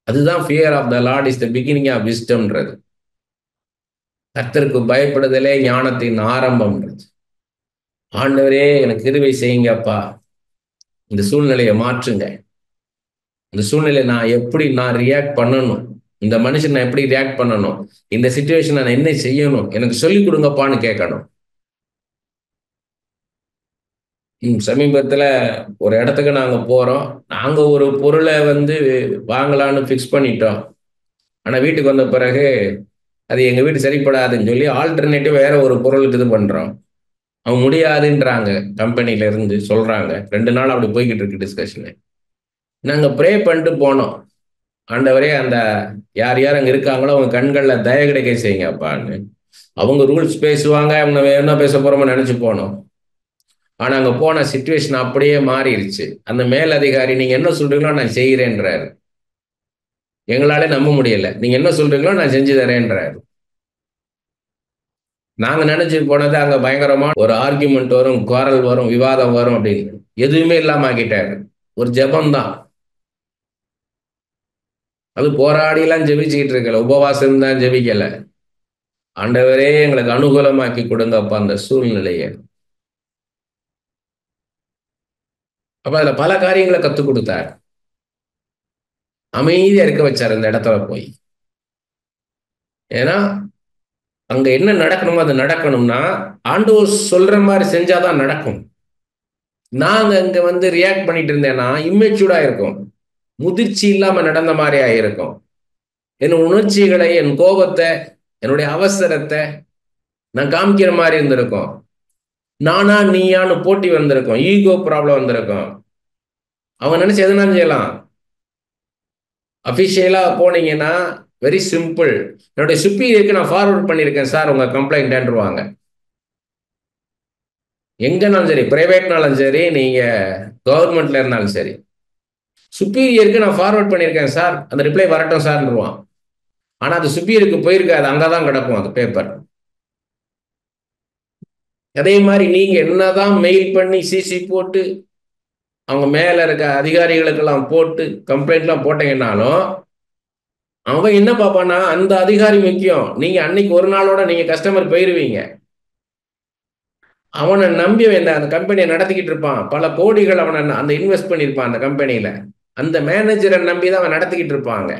அதுதான் fear of the Lord is the beginning of விஸ்டம்ன்றது. கர்த்தருக்கு பயப்படுதலே ஞானத்தின் ஆரம்பம்ன்றது. ஆண்டவரே, எனக்கு கிருபை செய்யுங்கப்பா, இந்த சூழ்நிலையை மாற்றுங்க, இந்த சூழ்நிலை நான் ரியாக்ட் பண்ணணும், இந்த மனுஷன் நான் எப்படி ரியாக்ட் பண்ணணும், இந்த சிச்சுவேஷன் நான் என்ன செய்யணும், எனக்கு சொல்லிக் கொடுங்கப்பான்னு கேட்கணும். சமீபத்தில் ஒரு இடத்துக்கு நாங்கள் போகிறோம். நாங்கள் ஒரு பொருளை வாங்கலான்னு ஃபிக்ஸ் பண்ணிட்டோம். ஆனால் வீட்டுக்கு வந்த பிறகு அது எங்கள் வீட்டு சரிப்படாதுன்னு சொல்லி ஆல்டர்னேட்டிவ் வேற ஒரு பொருளுக்கு இது பண்ணுறோம். அவங்க முடியாதுன்றாங்க, கம்பெனில இருந்து சொல்கிறாங்க. 2 நாள் அப்படி போய்கிட்டு இருக்கு டிஸ்கஷனு. நாங்கள் ப்ரே பண்ணிட்டு போனோம். ஆண்டவரே, அந்த யார் யார் அங்கே இருக்காங்களோ அவங்க கண்களில் தய கிடைக்க செய்யுங்கப்பான்னு. அவங்க ரூல்ஸ் பேசுவாங்க, அவங்க என்ன பேச போகிறோமோ நினச்சி போனோம். ஆனால் அங்கே போன சிச்சுவேஷன் அப்படியே மாறிடுச்சு. அந்த மேல் அதிகாரி நீங்கள் என்ன சொல்கிறீங்களோ நான் செய்கிறேன்றாரு. எங்களாலே நம்ப முடியல. நீங்கள் என்ன சொல்கிறீங்களோ நான் செஞ்சு தரேன்றாரு. நாங்கள் நினச்சி போனது அங்கே பயங்கரமான ஒரு ஆர்கியூமெண்ட் வரும், குவாரல் வரும், விவாதம் வரும் அப்படின்னு. எதுவுமே இல்லாமல் ஆக்கிட்டாரு. ஒரு ஜெபம்தான். அது போராடிலாம் ஜெபிச்சுக்கிட்டு இருக்கல, உபவாசம் தான் ஜெபிக்கல. ஆண்டவரே, எங்களுக்கு அனுகூலமாக்கி கொடுங்கப்பா அந்த சூழ்நிலையை. அப்ப அதுல பல காரியங்களை கற்றுக் கொடுத்தார். அமைதியா இருக்க வச்சார் இந்த இடத்துல போய். ஏன்னா அங்க என்ன நடக்கணுமோ அது நடக்கணும்னா ஆண்டவர் சொல்ற மாதிரி செஞ்சாதான் நடக்கும். நாங்க அங்க ரியாக்ட் பண்ணிட்டு இருந்தேன்னா இம்மெச்சூர்டா இருக்கும், முதிர்ச்சி இல்லாம நடந்த மாதிரி ஆயிருக்கும். என் உணர்ச்சிகளை, என் கோபத்தை, என்னுடைய அவசரத்தை நான் காமிக்கிற மாதிரி இருந்திருக்கும். நானா நீயான்னு போட்டி வந்திருக்கும், ஈகோ ப்ராப்ளம் வந்திருக்கும். அவங்க நினைச்சு எதுனாலும் செய்யலாம். அஃபிஷியலா போனீங்கன்னா வெரி சிம்பிள், என்னுடைய சுப்பீரியருக்கு நான் ஃபார்வர்ட் பண்ணியிருக்கேன் சார் உங்க கம்ப்ளைண்ட்ன்றுவாங்க. எங்கனாலும் சரி, பிரைவேட்னாலும் சரி, நீங்க கவர்மெண்ட்ல இருந்தாலும் சரி, சுப்பீரியருக்கு நான் ஃபார்வர்ட் பண்ணியிருக்கேன் சார், அந்த ரிப்ளை வரட்டும் சார்ன்றுவான். ஆனா அது சுப்பீரியருக்கு போயிருக்காது, அங்கதான் கிடக்கும் அந்த பேப்பர். அதே மாதிரி நீங்க என்னதான் மெயில் பண்ணி சிசி போட்டு அவங்க மேல இருக்க அதிகாரிகளுக்கெல்லாம் போட்டு கம்ப்ளைண்ட்லாம் போட்டீங்கன்னாலும் அவன் என்ன பார்ப்பான்னா அந்த அதிகாரி முக்கியம். நீங்க அன்னைக்கு ஒரு நாளோட நீங்க கஸ்டமர் போயிருவீங்க. அவனை நம்பி அந்த கம்பெனியை நடத்திக்கிட்டு இருப்பான். பல கோடிகள் அவனை அந்த இன்வெஸ்ட் பண்ணியிருப்பான் அந்த கம்பெனியில. அந்த மேனேஜரை நம்பி தான் அவன் நடத்திக்கிட்டு இருப்பாங்க.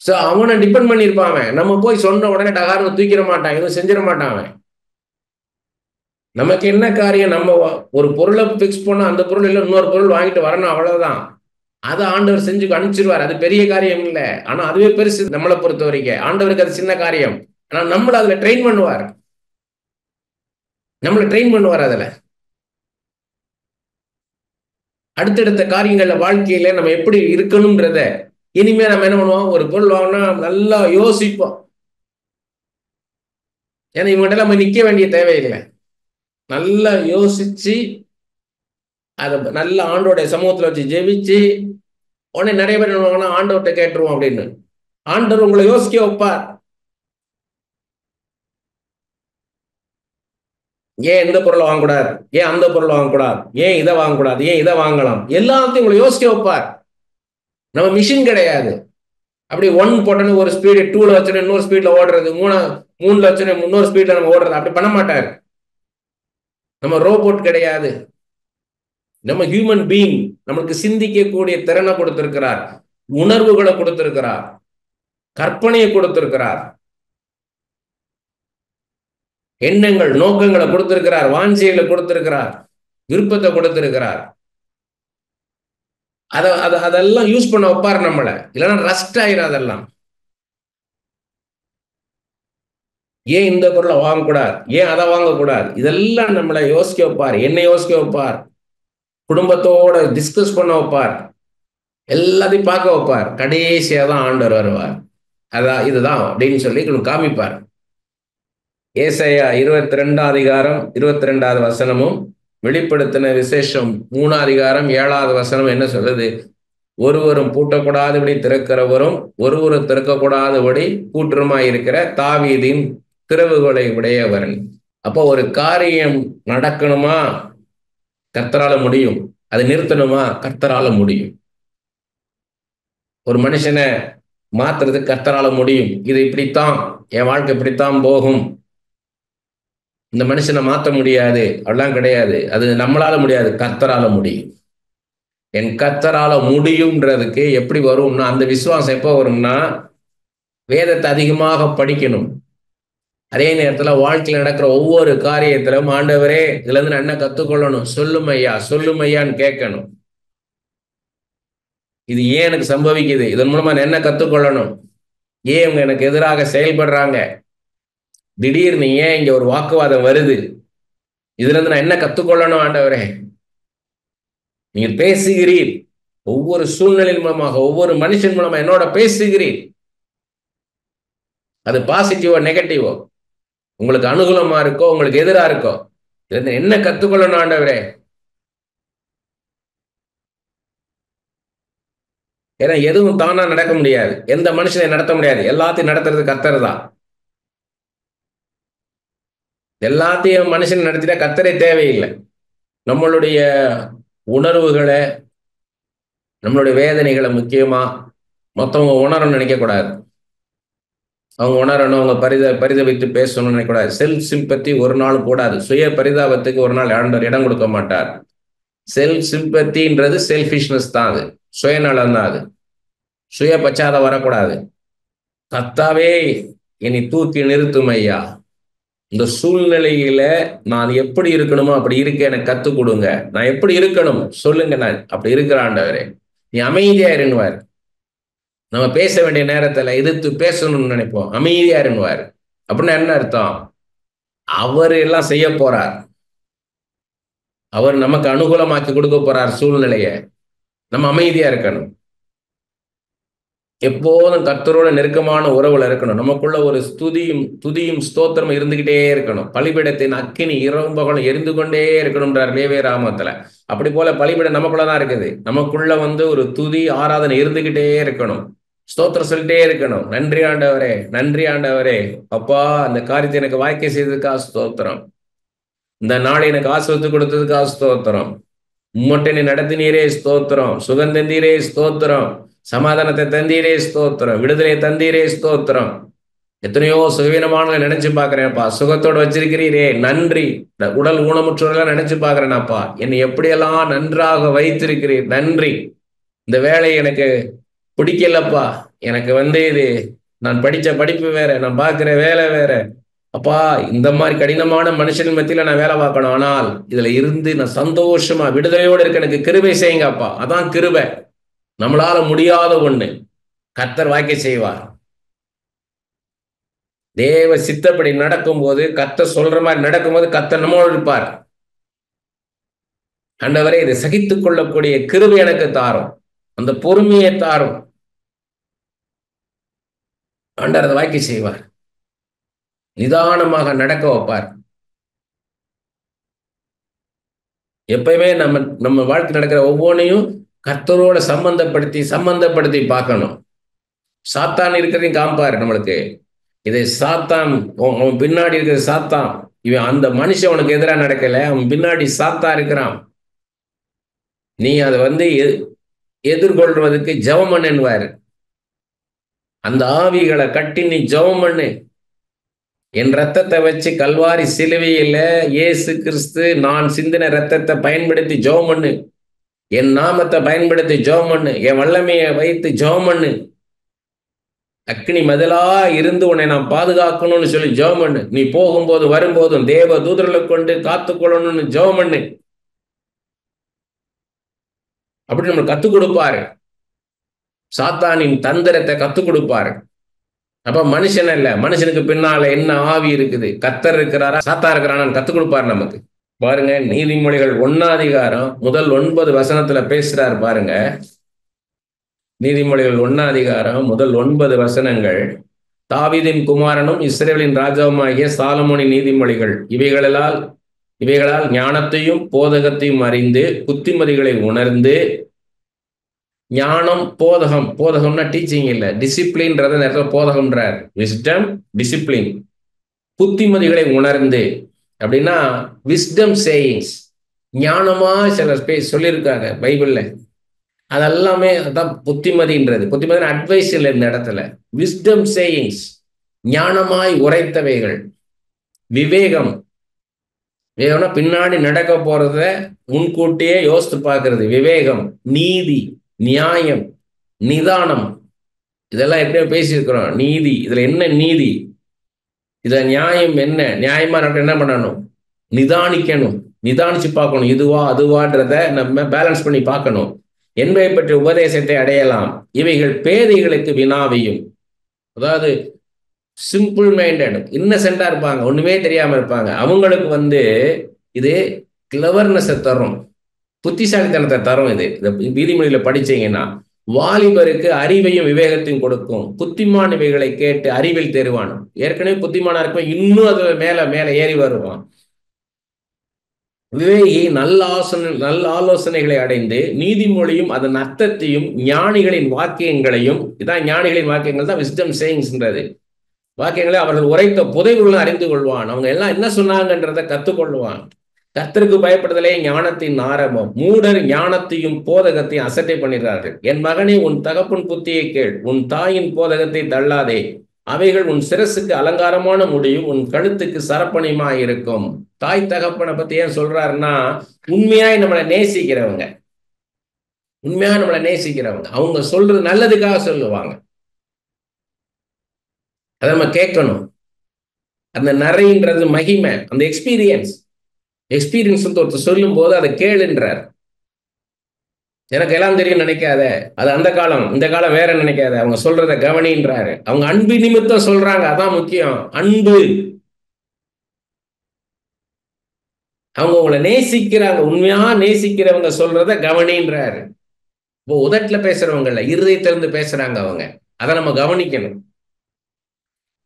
ஸோ அவனை டிபெண்ட் பண்ணியிருப்பான். நம்ம போய் சொன்ன உடனே டகார்னு தூக்கிட மாட்டான், எதுவும் செஞ்சிட மாட்டான் அவன். நமக்கு என்ன காரியம், நம்ம ஒரு பொருளை பிக்ஸ் பண்ண அந்த பொருள் இல்லை இன்னொரு பொருள் வாங்கிட்டு வரணும், அவ்வளவுதான். அதை ஆண்டவர் செஞ்சு அனுப்பிச்சிருவார். அது பெரிய காரியம் இல்லை, ஆனா அதுவே பெருசு நம்மளை பொறுத்த வரைக்கும். ஆண்டவருக்கு அது சின்ன காரியம், ஆனா நம்மள அதுல ட்ரெயின் பண்ணுவார். அதுல அடுத்தடுத்த காரியங்கள்ல வாழ்க்கையில நம்ம எப்படி இருக்கணும்ன்றத இனிமே நம்ம என்ன பண்ணுவோம், ஒரு பொருள் வாங்கினா நல்லா யோசிப்போம். ஏன்னா இவங்ககிட்ட நம்ம நிக்க வேண்டிய தேவையில்லை. நல்லா யோசிச்சு அதை நல்ல ஆண்டோடைய சமூகத்துல வச்சு ஜெபிச்சு உடனே நிறைய பேர் என்ன பண்ணுவாங்கன்னா, ஆண்டவர்கிட்ட கேட்டுருவோம் அப்படின்னு. ஆண்டவர் உங்களை யோசிக்க வைப்பார். ஏன் இந்த பொருளை வாங்கக்கூடாது, ஏன் அந்த பொருளை வாங்கக்கூடாது, ஏன் இதை வாங்கக்கூடாது, ஏன் இதை வாங்கலாம், எல்லாத்தையும் உங்களை யோசிக்க வைப்பார். நம்ம மிஷின் கிடையாது. அப்படி ஒன் போட்டோன்னு ஒரு ஸ்பீடு, டூல வச்சுட்டு இன்னொரு ஸ்பீட்ல ஓடுறது, மூணுல வச்சுட்டு இன்னொரு ஸ்பீட்ல நம்ம ஓடுறது அப்படி பண்ண மாட்டார். நம்ம ரோபோட் கிடையாது. நம்ம ஹியூமன் பீயிங். நமக்கு சிந்திக்கக்கூடிய திறனை கொடுத்திருக்கிறார், உணர்வுகளை கொடுத்திருக்கிறார், கற்பனையை கொடுத்திருக்கிறார், எண்ணங்கள் நோக்கங்களை கொடுத்திருக்கிறார், வாஞ்சிகளை கொடுத்திருக்கிறார், விருப்பத்தை கொடுத்திருக்கிறார். அதெல்லாம் யூஸ் பண்ண வைப்பார் நம்மளை. இல்லைன்னா ரஸ்ட் ஆயிரும் அதெல்லாம். ஏன் இந்த பொருளை வாங்கக்கூடாது, ஏன் அதை வாங்கக்கூடாது, இதெல்லாம் நம்மளை யோசிக்க வைப்பார். என்னை யோசிக்க வைப்பார், குடும்பத்தோட டிஸ்கஸ் பண்ண வைப்பார், எல்லாத்தையும் பார்க்க வைப்பார். கடைசியா தான் ஆண்டவர் வருவார். அதான் இதுதான் அப்படின்னு சொல்லி காமிப்பார். ஏசாயா 22ஆம் அதிகாரம் 22வது வசனமும், வெளிப்படுத்தின விசேஷம் 3ஆம் அதிகாரம் 7வது வசனம் என்ன சொல்லுது? ஒருவரும் பூட்டக்கூடாதபடி திறக்கிறவரும் ஒருவரும் திறக்கக்கூடாதபடி பூற்றுமாயிருக்கிற தாவீதின் திறவுகளை உடையவரன். அப்போ ஒரு காரியம் நடக்கணுமா, கர்த்தரால முடியும். அதை நிறுத்தணுமா, கர்த்தரால முடியும். ஒரு மனுஷனை மாத்துறது கர்த்தரால முடியும். இது இப்படித்தான், என் வாழ்க்கை இப்படித்தான் போகும், இந்த மனுஷனை மாற்ற முடியாது அப்படிலாம் கிடையாது. அது நம்மளால முடியாது, கர்த்தரால முடியும். என் கர்த்தரால முடியும்ன்றதுக்கு எப்படி வரும்னா, அந்த விசுவாசம் எப்போ வரும்னா, வேதத்தை அதிகமாக படிக்கணும். அதே நேரத்துல வாழ்க்கையில் நடக்கிற ஒவ்வொரு காரியத்திலும் ஆண்டவரே இதுல இருந்து நான் என்ன கத்துக்கொள்ளணும், சொல்லும் ஐயா சொல்லும் ஐயான்னு கேட்கணும். இது ஏன் எனக்கு சம்பவிக்குது, இதன் மூலமா நான் என்ன கத்துக்கொள்ளணும், ஏன் இவங்க எனக்கு எதிராக செயல்படுறாங்க, திடீர்னு ஏன் இங்க ஒரு வாக்குவாதம் வருது, இதுல இருந்து நான் என்ன கத்துக்கொள்ளணும் ஆண்டவரே. நீங்க பேசுகிறீர், ஒவ்வொரு சூழ்நிலையின் மூலமாக ஒவ்வொரு மனுஷன் மூலமா என்னோட பேசுகிறீர். அது பாசிட்டிவோ நெகட்டிவோ, உங்களுக்கு அனுகூலமா இருக்கோ உங்களுக்கு எதிரா இருக்கோ, இதுல என்ன கத்துக்கொள்ளணும் ஆண்டவரே. ஏன்னா எதுவும் தானா நடக்க முடியாது, எந்த மனுஷனை நடத்த முடியாது, எல்லாத்தையும் நடத்துறது கர்த்தர் தான். எல்லாத்தையும் மனுஷன் நடத்திட்டா கர்த்தரே தேவையில்லை. நம்மளுடைய உணர்வுகளை, நம்மளுடைய வேதனைகளை முக்கியமா மற்றவங்க உணரணும்னு நினைக்கக்கூடாது. அவங்க உணரணும், அவங்க பரிதவித்து பேசணும்னு நினைக்கக்கூடாது. செல்ஃப் சிம்பத்தி ஒரு நாள் கூடாது. சுய பரிதாபத்துக்கு ஒரு நாள் இடம் கொடுக்க மாட்டார். செல்ஃப் சிம்பத்தின்றது செல்ஃபிஷ்னஸ் தான், அது சுயநலம் தான், அது சுய பச்சாதம் வரக்கூடாது. கர்த்தாவே என்னை தூக்கி நிறுத்தும் ஐயா, இந்த சூழ்நிலையில நான் எப்படி இருக்கணுமோ அப்படி இருக்க எனக்கு கத்துக் கொடுங்க. நான் எப்படி இருக்கணும் சொல்லுங்க, நான் அப்படி இருக்கிற ஆண்டவரே. நீ அமைதியா இருன்னுவார். நம்ம பேச வேண்டிய நேரத்துல எதிர்த்து பேசணும்னு நினைப்போம், அமைதியா இருன்னுவார். அப்படின்னா என்ன அர்த்தம்? அவர் எல்லாம் செய்ய போறார், அவர் நமக்கு அனுகூலமாக்கி கொடுக்க போறார் சூழ்நிலைய. நம்ம அமைதியா இருக்கணும். எப்போதும் கர்த்தரோட நெருக்கமான உறவுல இருக்கணும். நமக்குள்ள ஒரு துதியும் ஸ்தோத்திரமும் இருந்துகிட்டே இருக்கணும். பலிபீடத்தின் அக்கினி இரவும் பகலும் எரிந்து கொண்டே இருக்கணும்ன்றார் லேவிய ராமத்துல. அப்படி போல பலிபீடம் நமக்குள்ளதான் இருக்குது. நமக்குள்ள ஒரு துதி ஆராதனை இருந்துகிட்டே இருக்கணும். ஸ்தோத்திரம் சொல்லிட்டே இருக்கணும். நன்றி ஆண்டவரே, நன்றி ஆண்டவரே, அப்பா அந்த காரியத்தை எனக்கு வாய்க்கை செய்ததுக்கா ஸ்தோத்திரம், இந்த நாளை எனக்கு ஆசீர்வதித்து கொடுத்ததுக்கா ஸ்தோத்திரம், உம்மட்டை நீ நடத்தினீரே ஸ்தோத்திரம், சுகந்தந்தீரே ஸ்தோத்திரம், சமாதானத்தை தந்தீரே ஸ்தோத்திரம், விடுதலை தந்தீரே ஸ்தோத்திரம். எத்தனையோ சுகவீனமான நினைச்சு பாக்குறேன்ப்பா, சுகத்தோடு வச்சிருக்கிறீரே நன்றி. உடல் ஊனமுற்றவர்களாம் நினைச்சு பாக்குறேனாப்பா, என்னை எப்படியெல்லாம் நன்றாக வைத்திருக்கிறீர் நன்றி. இந்த வேலை எனக்கு பிடிக்கலப்பா, எனக்கு இது நான் படிச்ச படிப்பு வேற, நான் பார்க்கிற வேலை வேற அப்பா. இந்த மாதிரி கடினமான மனுஷன் மத்தியில நான் வேலை பார்க்கணும், ஆனால் இதுல இருந்து நான் சந்தோஷமா விடுதலையோடு இருக்க எனக்கு கிருபை செய்யுங்க அப்பா. அதான் கிருபை. நம்மளால முடியாத ஒண்ணு கர்த்தர் வாய்க்க செய்வார். தேவ சித்தப்படி நடக்கும்போது, கர்த்தர் சொல்ற மாதிரி நடக்கும்போது கர்த்தர் நம்மோடு இருப்பார். ஆண்டவரே இதை சகித்துக் கொள்ளக்கூடிய கிருபை எனக்கு தாரும், அந்த பொறுமையை தாரும். ஆண்டவர் அதை வாக்கி செய்வார், நிதானமாக நடக்க வைப்பார். எப்பயுமே நம்ம வாழ்க்கை நடக்கிற ஒவ்வொன்றையும் கர்த்தரோட சம்பந்தப்படுத்தி பார்க்கணும். சாத்தான் இருக்கிறதையும் காமிப்பாரு நம்மளுக்கு. இதை சாத்தான், அவன் பின்னாடி இருக்கிற சாத்தான், இவன் அந்த மனுஷன் உனக்கு எதிராக நடக்கல, அவன் பின்னாடி சாத்தா இருக்கிறான். நீ அதை எதிர்கொள்வதற்கு ஜெபம் பண்ணுவாரு. அந்த ஆவிகளை கட்டி நீ ஜெபம் பண்ணு. என் ரத்தத்தை வச்சு கல்வாரி சிலுவையில் இயேசு கிறிஸ்து நான் சிந்தின ரத்தத்தை பயன்படுத்தி ஜெபம் பண்ணு, என் நாமத்தை பயன்படுத்தி ஜெபம் பண்ணு, என் வல்லமையை வைத்து ஜெபம் பண்ணு. அக்னி மதிலா இருந்து உன்னை நான் பாதுகாக்கணும்னு சொல்லி ஜெபம் பண்ணு. நீ போகும்போது வரும்போதும் தேவ தூதர்களை கொண்டு காத்துக்கொள்ளணும்னு ஜெபம் பண்ணு. அப்படி நம்ம கத்துக் கொடுப்பாரு. சாத்தானின் தந்திரத்தை கத்துக் கொடுப்பாரு. அப்ப மனுஷன் இல்ல, மனுஷனுக்கு பின்னால என்ன ஆவி இருக்குது, கர்த்தர் இருக்கிறாரா சாத்தா இருக்கிறான்னு கத்துக் கொடுப்பாரு நமக்கு. பாருங்க, நீதிமொழிகள் 1 முதல் 9 வசனத்துல பேசுறாரு பாருங்க. நீதிமொழிகள் 1 முதல் 9 வசனங்கள். தாவீதின் குமாரனும் இஸ்ரவேலின் ராஜாவுமாகிய சாலமோனின் நீதிமொழிகள் இவைகளால் ஞானத்தையும் போதகத்தையும் அறிந்து புத்திமதிகளை உணர்ந்து. ஞானம், போதகம்னா டீச்சிங் இல்ல, டிசிப்ளின்றது நேரத்தில் போதகம்ன்றார். Wisdom, discipline. புத்திமதிகளை உணர்ந்து அப்படின்னா விஸ்டம் சேயிங்ஸ், ஞானமா சில சொல்லியிருக்காங்க பைபிள்ல. அதெல்லாமே அதான் புத்திமதின்றது. புத்திமதி அட்வைஸ் இல்லை இந்த இடத்துல. விஸ்டம் சேயிங்ஸ், ஞானமாய் உரைத்தவைகள். விவேகம், விவேகம்னா பின்னாடி நடக்க போறத முன்கூட்டியே யோசித்து பார்க்கறது விவேகம். நீதி, நியாயம், நிதானம், இதெல்லாம் எப்படியோ பேசியிருக்கிறோம். நீதி, இதுல என்ன நீதி, இதுல நியாயம் என்ன, நியாயமா என்ன பண்ணணும், நிதானிக்கணும், நிதானிச்சு பார்க்கணும். இதுவா அதுவான்றத நம்ம பேலன்ஸ் பண்ணி பார்க்கணும். என்பதை பற்றி உபதேசத்தை அடையலாம். இவைகள் பேதைகளுக்கு வினாவையும், அதாவது சிம்பிள் மைண்டட், இன்னசென்டா இருப்பாங்க, ஒண்ணுமே தெரியாம இருப்பாங்க, அவங்களுக்கு இது கிளவர்னஸை தரும், புத்திசாலித்தனத்தை தரும். இது நீதிமொழியில படிச்சீங்கன்னா வாலிபருக்கு அறிவையும் விவேகத்தையும் கொடுக்கும். புத்திமான் இவைகளை கேட்டு அறிவில் தேர்வான். ஏற்கனவே புத்திமானா இருப்ப இன்னும் அதுல மேல ஏறி வருவான். விவேகி நல்ல ஆலோசனைகளை அடைந்து நீதிமொழியும் அதன் அர்த்தத்தையும் ஞானிகளின் வாக்கியங்களையும், இதான் ஞானிகளின் வாக்கியங்கள் தான் விஸ்டம் சேயிங்ஸ்ன்றது. வாக்கியங்களை அவர்கள் உரைத்த புதைவுகளும் அறிந்து கொள்வான். அவங்க எல்லாம் என்ன சொன்னாங்கன்றதை கத்துக்கொள்வான். கர்த்தருக்கு பயப்படுதலே ஞானத்தின் ஆரம்பம். மூடர் ஞானத்தையும் போதகத்தையும் அசட்டை பண்ணிடுறார்கள். என் மகனே, உன் தகப்பன் புத்தியை கேள், உன் தாயின் போதகத்தை தள்ளாதே. அவைகள் உன் சிரசுக்கு அலங்காரமான முடியும், உன் கழுத்துக்கு சரப்பணியுமா இருக்கும். தாய் தகப்பனை பத்தி ஏன் சொல்றாருன்னா, உண்மையாய் நம்மளை நேசிக்கிறவங்க, அவங்க சொல்றது நல்லதுக்காக சொல்லுவாங்க. அதை நம்ம கேட்கணும். அந்த நிறைன்றது மகிமை, அந்த எக்ஸ்பீரியன்ஸ் ஒருத்தர் சொல்லும் போது அதை கேளுன்றார். எனக்கு எல்லாம் தெரியும் நினைக்காத, அது அந்த காலம், இந்த காலம் வேற நினைக்காத, அவங்க சொல்றத கவனின்றாரு. அவங்க அன்பு நிமித்தம் சொல்றாங்க, அதான் முக்கியம். அன்பு, அவங்க உங்களை நேசிக்கிறாங்க, உண்மையா நேசிக்கிறவங்க சொல்றத கவனின்றாரு. இப்போ உதட்டுல பேசுறவங்க இல்ல, இருதயத்திலிருந்து பேசுறாங்க அவங்க, அதை நம்ம கவனிக்கணும்.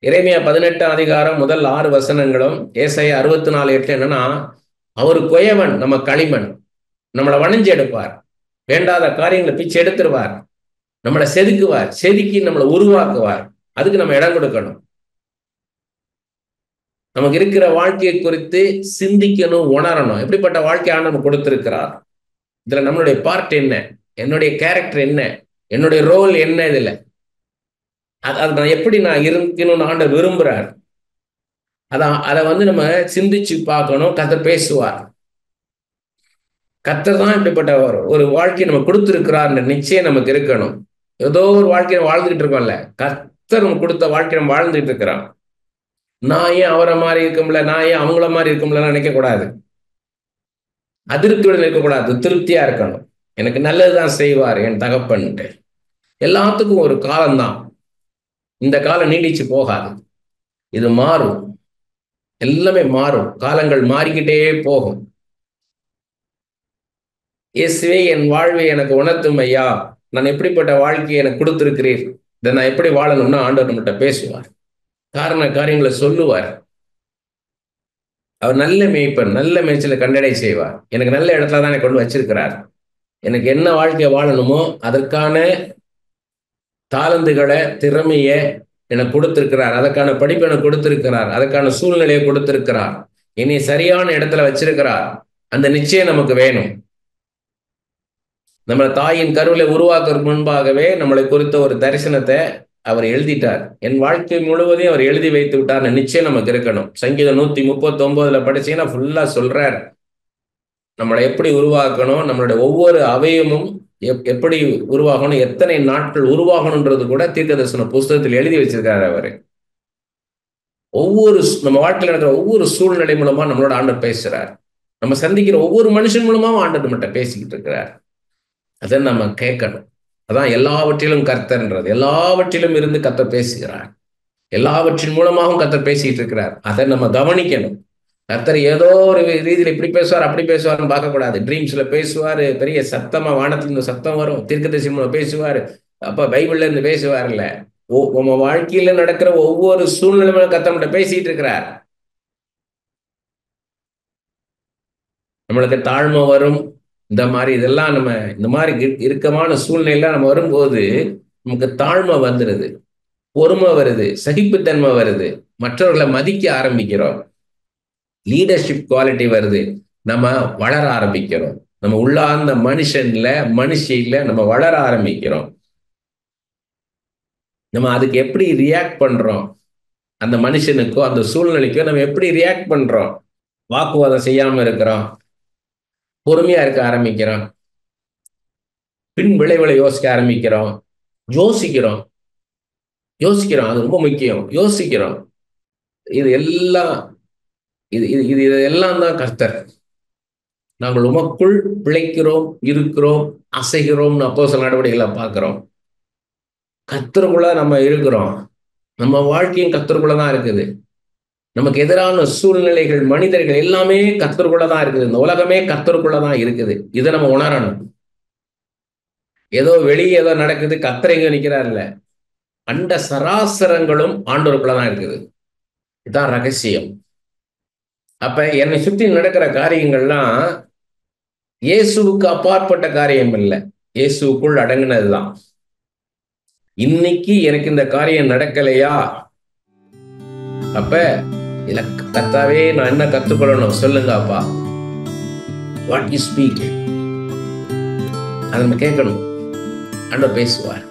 எரேமியா 18 முதல் 6 வசனங்களும் ஏசாயா 64:8 என்னன்னா, அவர் கொயவன், நம்ம களிமண், நம்மளை வணைஞ்சு எடுப்பார், வேண்டாத காரியங்களை பிச்சு எடுத்துருவார், நம்மளை செதுக்கி நம்மளை உருவாக்குவார். அதுக்கு நம்ம இடம் கொடுக்கணும். நமக்கு இருக்கிற வாழ்க்கையை குறித்து சிந்திக்கணும், உணரணும். எப்படிப்பட்ட வாழ்க்கையை நம்ம கொடுத்திருக்கிறார், இதுல நம்மளுடைய பார்ட் என்ன, என்னுடைய கேரக்டர் என்ன, என்னுடைய ரோல் என்ன, இதுல அது நான் எப்படி நான் இருக்கணும்னு ஆண்டவர் விரும்புறார். அதை நம்ம சிந்திச்சு பார்க்கணும். கர்த்தர் பேசுவார். கர்த்தர் தான் இப்படிப்பட்ட ஒரு வாழ்க்கையை நம்ம கொடுத்துருக்கிறார் நிச்சயம் நமக்கு இருக்கணும். ஏதோ ஒரு வாழ்க்கையை வாழ்ந்துகிட்டு இருக்கோம்ல, கர்த்தர் நம்ம கொடுத்த வாழ்க்கையை நம்ம வாழ்ந்துட்டு இருக்கிறான். நான் ஏன் அவரை மாதிரி இருக்கும்ல, நான் ஏன் அவங்கள மாதிரி இருக்கும்ல நினைக்க கூடாது. அதிருப்தியுடன் இருக்கக்கூடாது, திருப்தியா இருக்கணும். எனக்கு நல்லதுதான் செய்வார் என் தகப்பன்ட்டு. எல்லாத்துக்கும் ஒரு காலம்தான், இந்த காலம் நீடிச்சு போகாது, இது மாறும், எல்லாமே மாறும், காலங்கள் மாறிக்கிட்டே போகும். இயேசுவே என் வாழ்வை எனக்கு உணர்த்தும் ஐயா, நான் எப்படிப்பட்ட வாழ்க்கையை எனக்கு கொடுத்திருக்கிறீர், இதை நான் எப்படி வாழணும்னா ஆண்டவர் நம்மகிட்ட பேசுவார், காரியங்களை சொல்லுவார். அவர் நல்ல மேய்ப்பன், நல்ல மேய்ச்சலை கண்டடை செய்வார். எனக்கு நல்ல இடத்துல தான் கொண்டு வச்சிருக்கிறார். எனக்கு என்ன வாழ்க்கையை வாழணுமோ அதற்கான தாளந்துகளை, திறமைய எனக்கு கொடுத்திருக்கிறார். அதற்கான படிப்பு எனக்கு கொடுத்திருக்கிறார். அதற்கான சூழ்நிலையை கொடுத்திருக்கிறார். என்னை சரியான இடத்துல வச்சிருக்கிறார். அந்த நிச்சயம் நமக்கு வேணும். நம்மளை தாயின் கருவில உருவாக்குறதுக்கு முன்பாகவே நம்மளை குறித்த ஒரு தரிசனத்தை அவர் எழுதிட்டார். என் வாழ்க்கை முழுவதையும் அவர் எழுதி வைத்து விட்டார். நிச்சயம் நமக்கு இருக்கணும். சங்கீதம் 139 படிச்சீங்கன்னா ஃபுல்லா சொல்றார் நம்மளை எப்படி உருவாக்கணும், நம்மளுடைய ஒவ்வொரு அவயமும் எப்படி உருவாகணும், எத்தனை நாட்கள் உருவாகணும்ன்றது கூட தீர்க்கதரிசன புஸ்தகத்தில் எழுதி வச்சிருக்காரு அவரு. நம்ம வாழ்க்கையில் நடக்கிற ஒவ்வொரு சூழ்நிலை மூலமா நம்மளோட ஆண்டவர் பேசுறார். நம்ம சந்திக்கிற ஒவ்வொரு மனுஷன் மூலமாவும் ஆண்டவர் நம்மகிட்ட பேசிக்கிட்டு இருக்கிறார். அதை நம்ம கேட்கணும். அதான் எல்லாவற்றிலும் கர்த்தர்ன்றது. எல்லாவற்றிலும் இருந்து கர்த்தர் பேசுகிறார். எல்லாவற்றின் மூலமாகவும் கர்த்தர் பேசிட்டு இருக்கிறார். அதை நம்ம கவனிக்கணும். கர்த்தர் ஏதோ ஒரு ரீதியில் இப்படி பேசுவார், அப்படி பேசுவார்னு பார்க்கக்கூடாது. ட்ரீம்ஸ்ல பேசுவாரு, பெரிய சத்தமா வானத்துல இருந்து சத்தம் வரும், தீர்க்கதரிசி மூலம் பேசுவாரு, அப்ப பைபிள்ல இருந்து பேசுவார்ல. உங்க வாழ்க்கையில நடக்கிற ஒவ்வொரு சூழ்நிலையும் கர்த்தர்கிட்ட பேசிட்டு இருக்கிறார். நம்மளுக்கு தாழ்மை வரும், இந்த மாதிரி இதெல்லாம் நம்ம இந்த மாதிரி இறுக்கமான சூழ்நிலை நம்ம வரும்போது நமக்கு தாழ்மை வந்துடுது, பொறுமை வருது, சகிப்புத்தன்மை வருது, மற்றவர்களை மதிக்க ஆரம்பிக்கிறோம், லீடர்ஷிப் குவாலிட்டி வருது, நம்ம வளர ஆரம்பிக்கிறோம். நம்ம உள்ளார்ந்த மனுஷில நம்ம வளர ஆரம்பிக்கிறோம். நம்ம அதுக்கு எப்படி ரியாக்ட் பண்றோம், அந்த மனுஷனுக்கோ அந்த சூழ்நிலைக்கோ நம்ம எப்படி ரியாக்ட் பண்றோம்? வாக்குவாதம் செய்யாம இருக்கிறோம், பொறுமையா இருக்க ஆரம்பிக்கிறோம், பின் விளைவுகளை யோசிக்க ஆரம்பிக்கிறோம், யோசிக்கிறோம். அது ரொம்ப முக்கியம். யோசிக்கிறோம். இது எல்லாம் இதெல்லாம் தான் கர்த்தர். நாங்கள் உமக்குள் பிழைக்கிறோம், இருக்கிறோம், அசைகிறோம்னு அப்போஸ்தலர் நடவடிக்கைகளை பார்க்கிறோம். கர்த்தருக்குள்ள நம்ம இருக்கிறோம். நம்ம வாழ்க்கையும் கர்த்தருக்குள்ள தான் இருக்குது. நமக்கு எதிரான சூழ்நிலைகள், மனிதர்கள் எல்லாமே கர்த்தருக்குள்ள தான் இருக்குது. இந்த உலகமே கர்த்தருக்குள்ள தான் இருக்குது. இதை நம்ம உணரணும். ஏதோ வெளியே ஏதோ நடக்குது, கர்த்தர் எங்க நிற்கிறார் இல்ல, அண்ட சராசரங்களும் ஆண்டவருக்குள்ள தான் இருக்குது. இதுதான் ரகசியம். அப்ப என்னை சுற்றி நடக்கிற காரியங்கள்லாம் இயேசுவுக்கு அப்பாற்பட்ட காரியம் இல்லை, இயேசுக்குள் அடங்கினதுதான். இன்னைக்கு எனக்கு இந்த காரியம் நடக்கலையா, அப்ப இல்ல கர்த்தாவே நான் என்ன கத்துக்கொள்ளணும் சொல்லுங்க அப்பா, வாட் யூ ஸ்பீக், அதை நம்ம கேட்கணும். ஆண்டவர் பேசுவார்.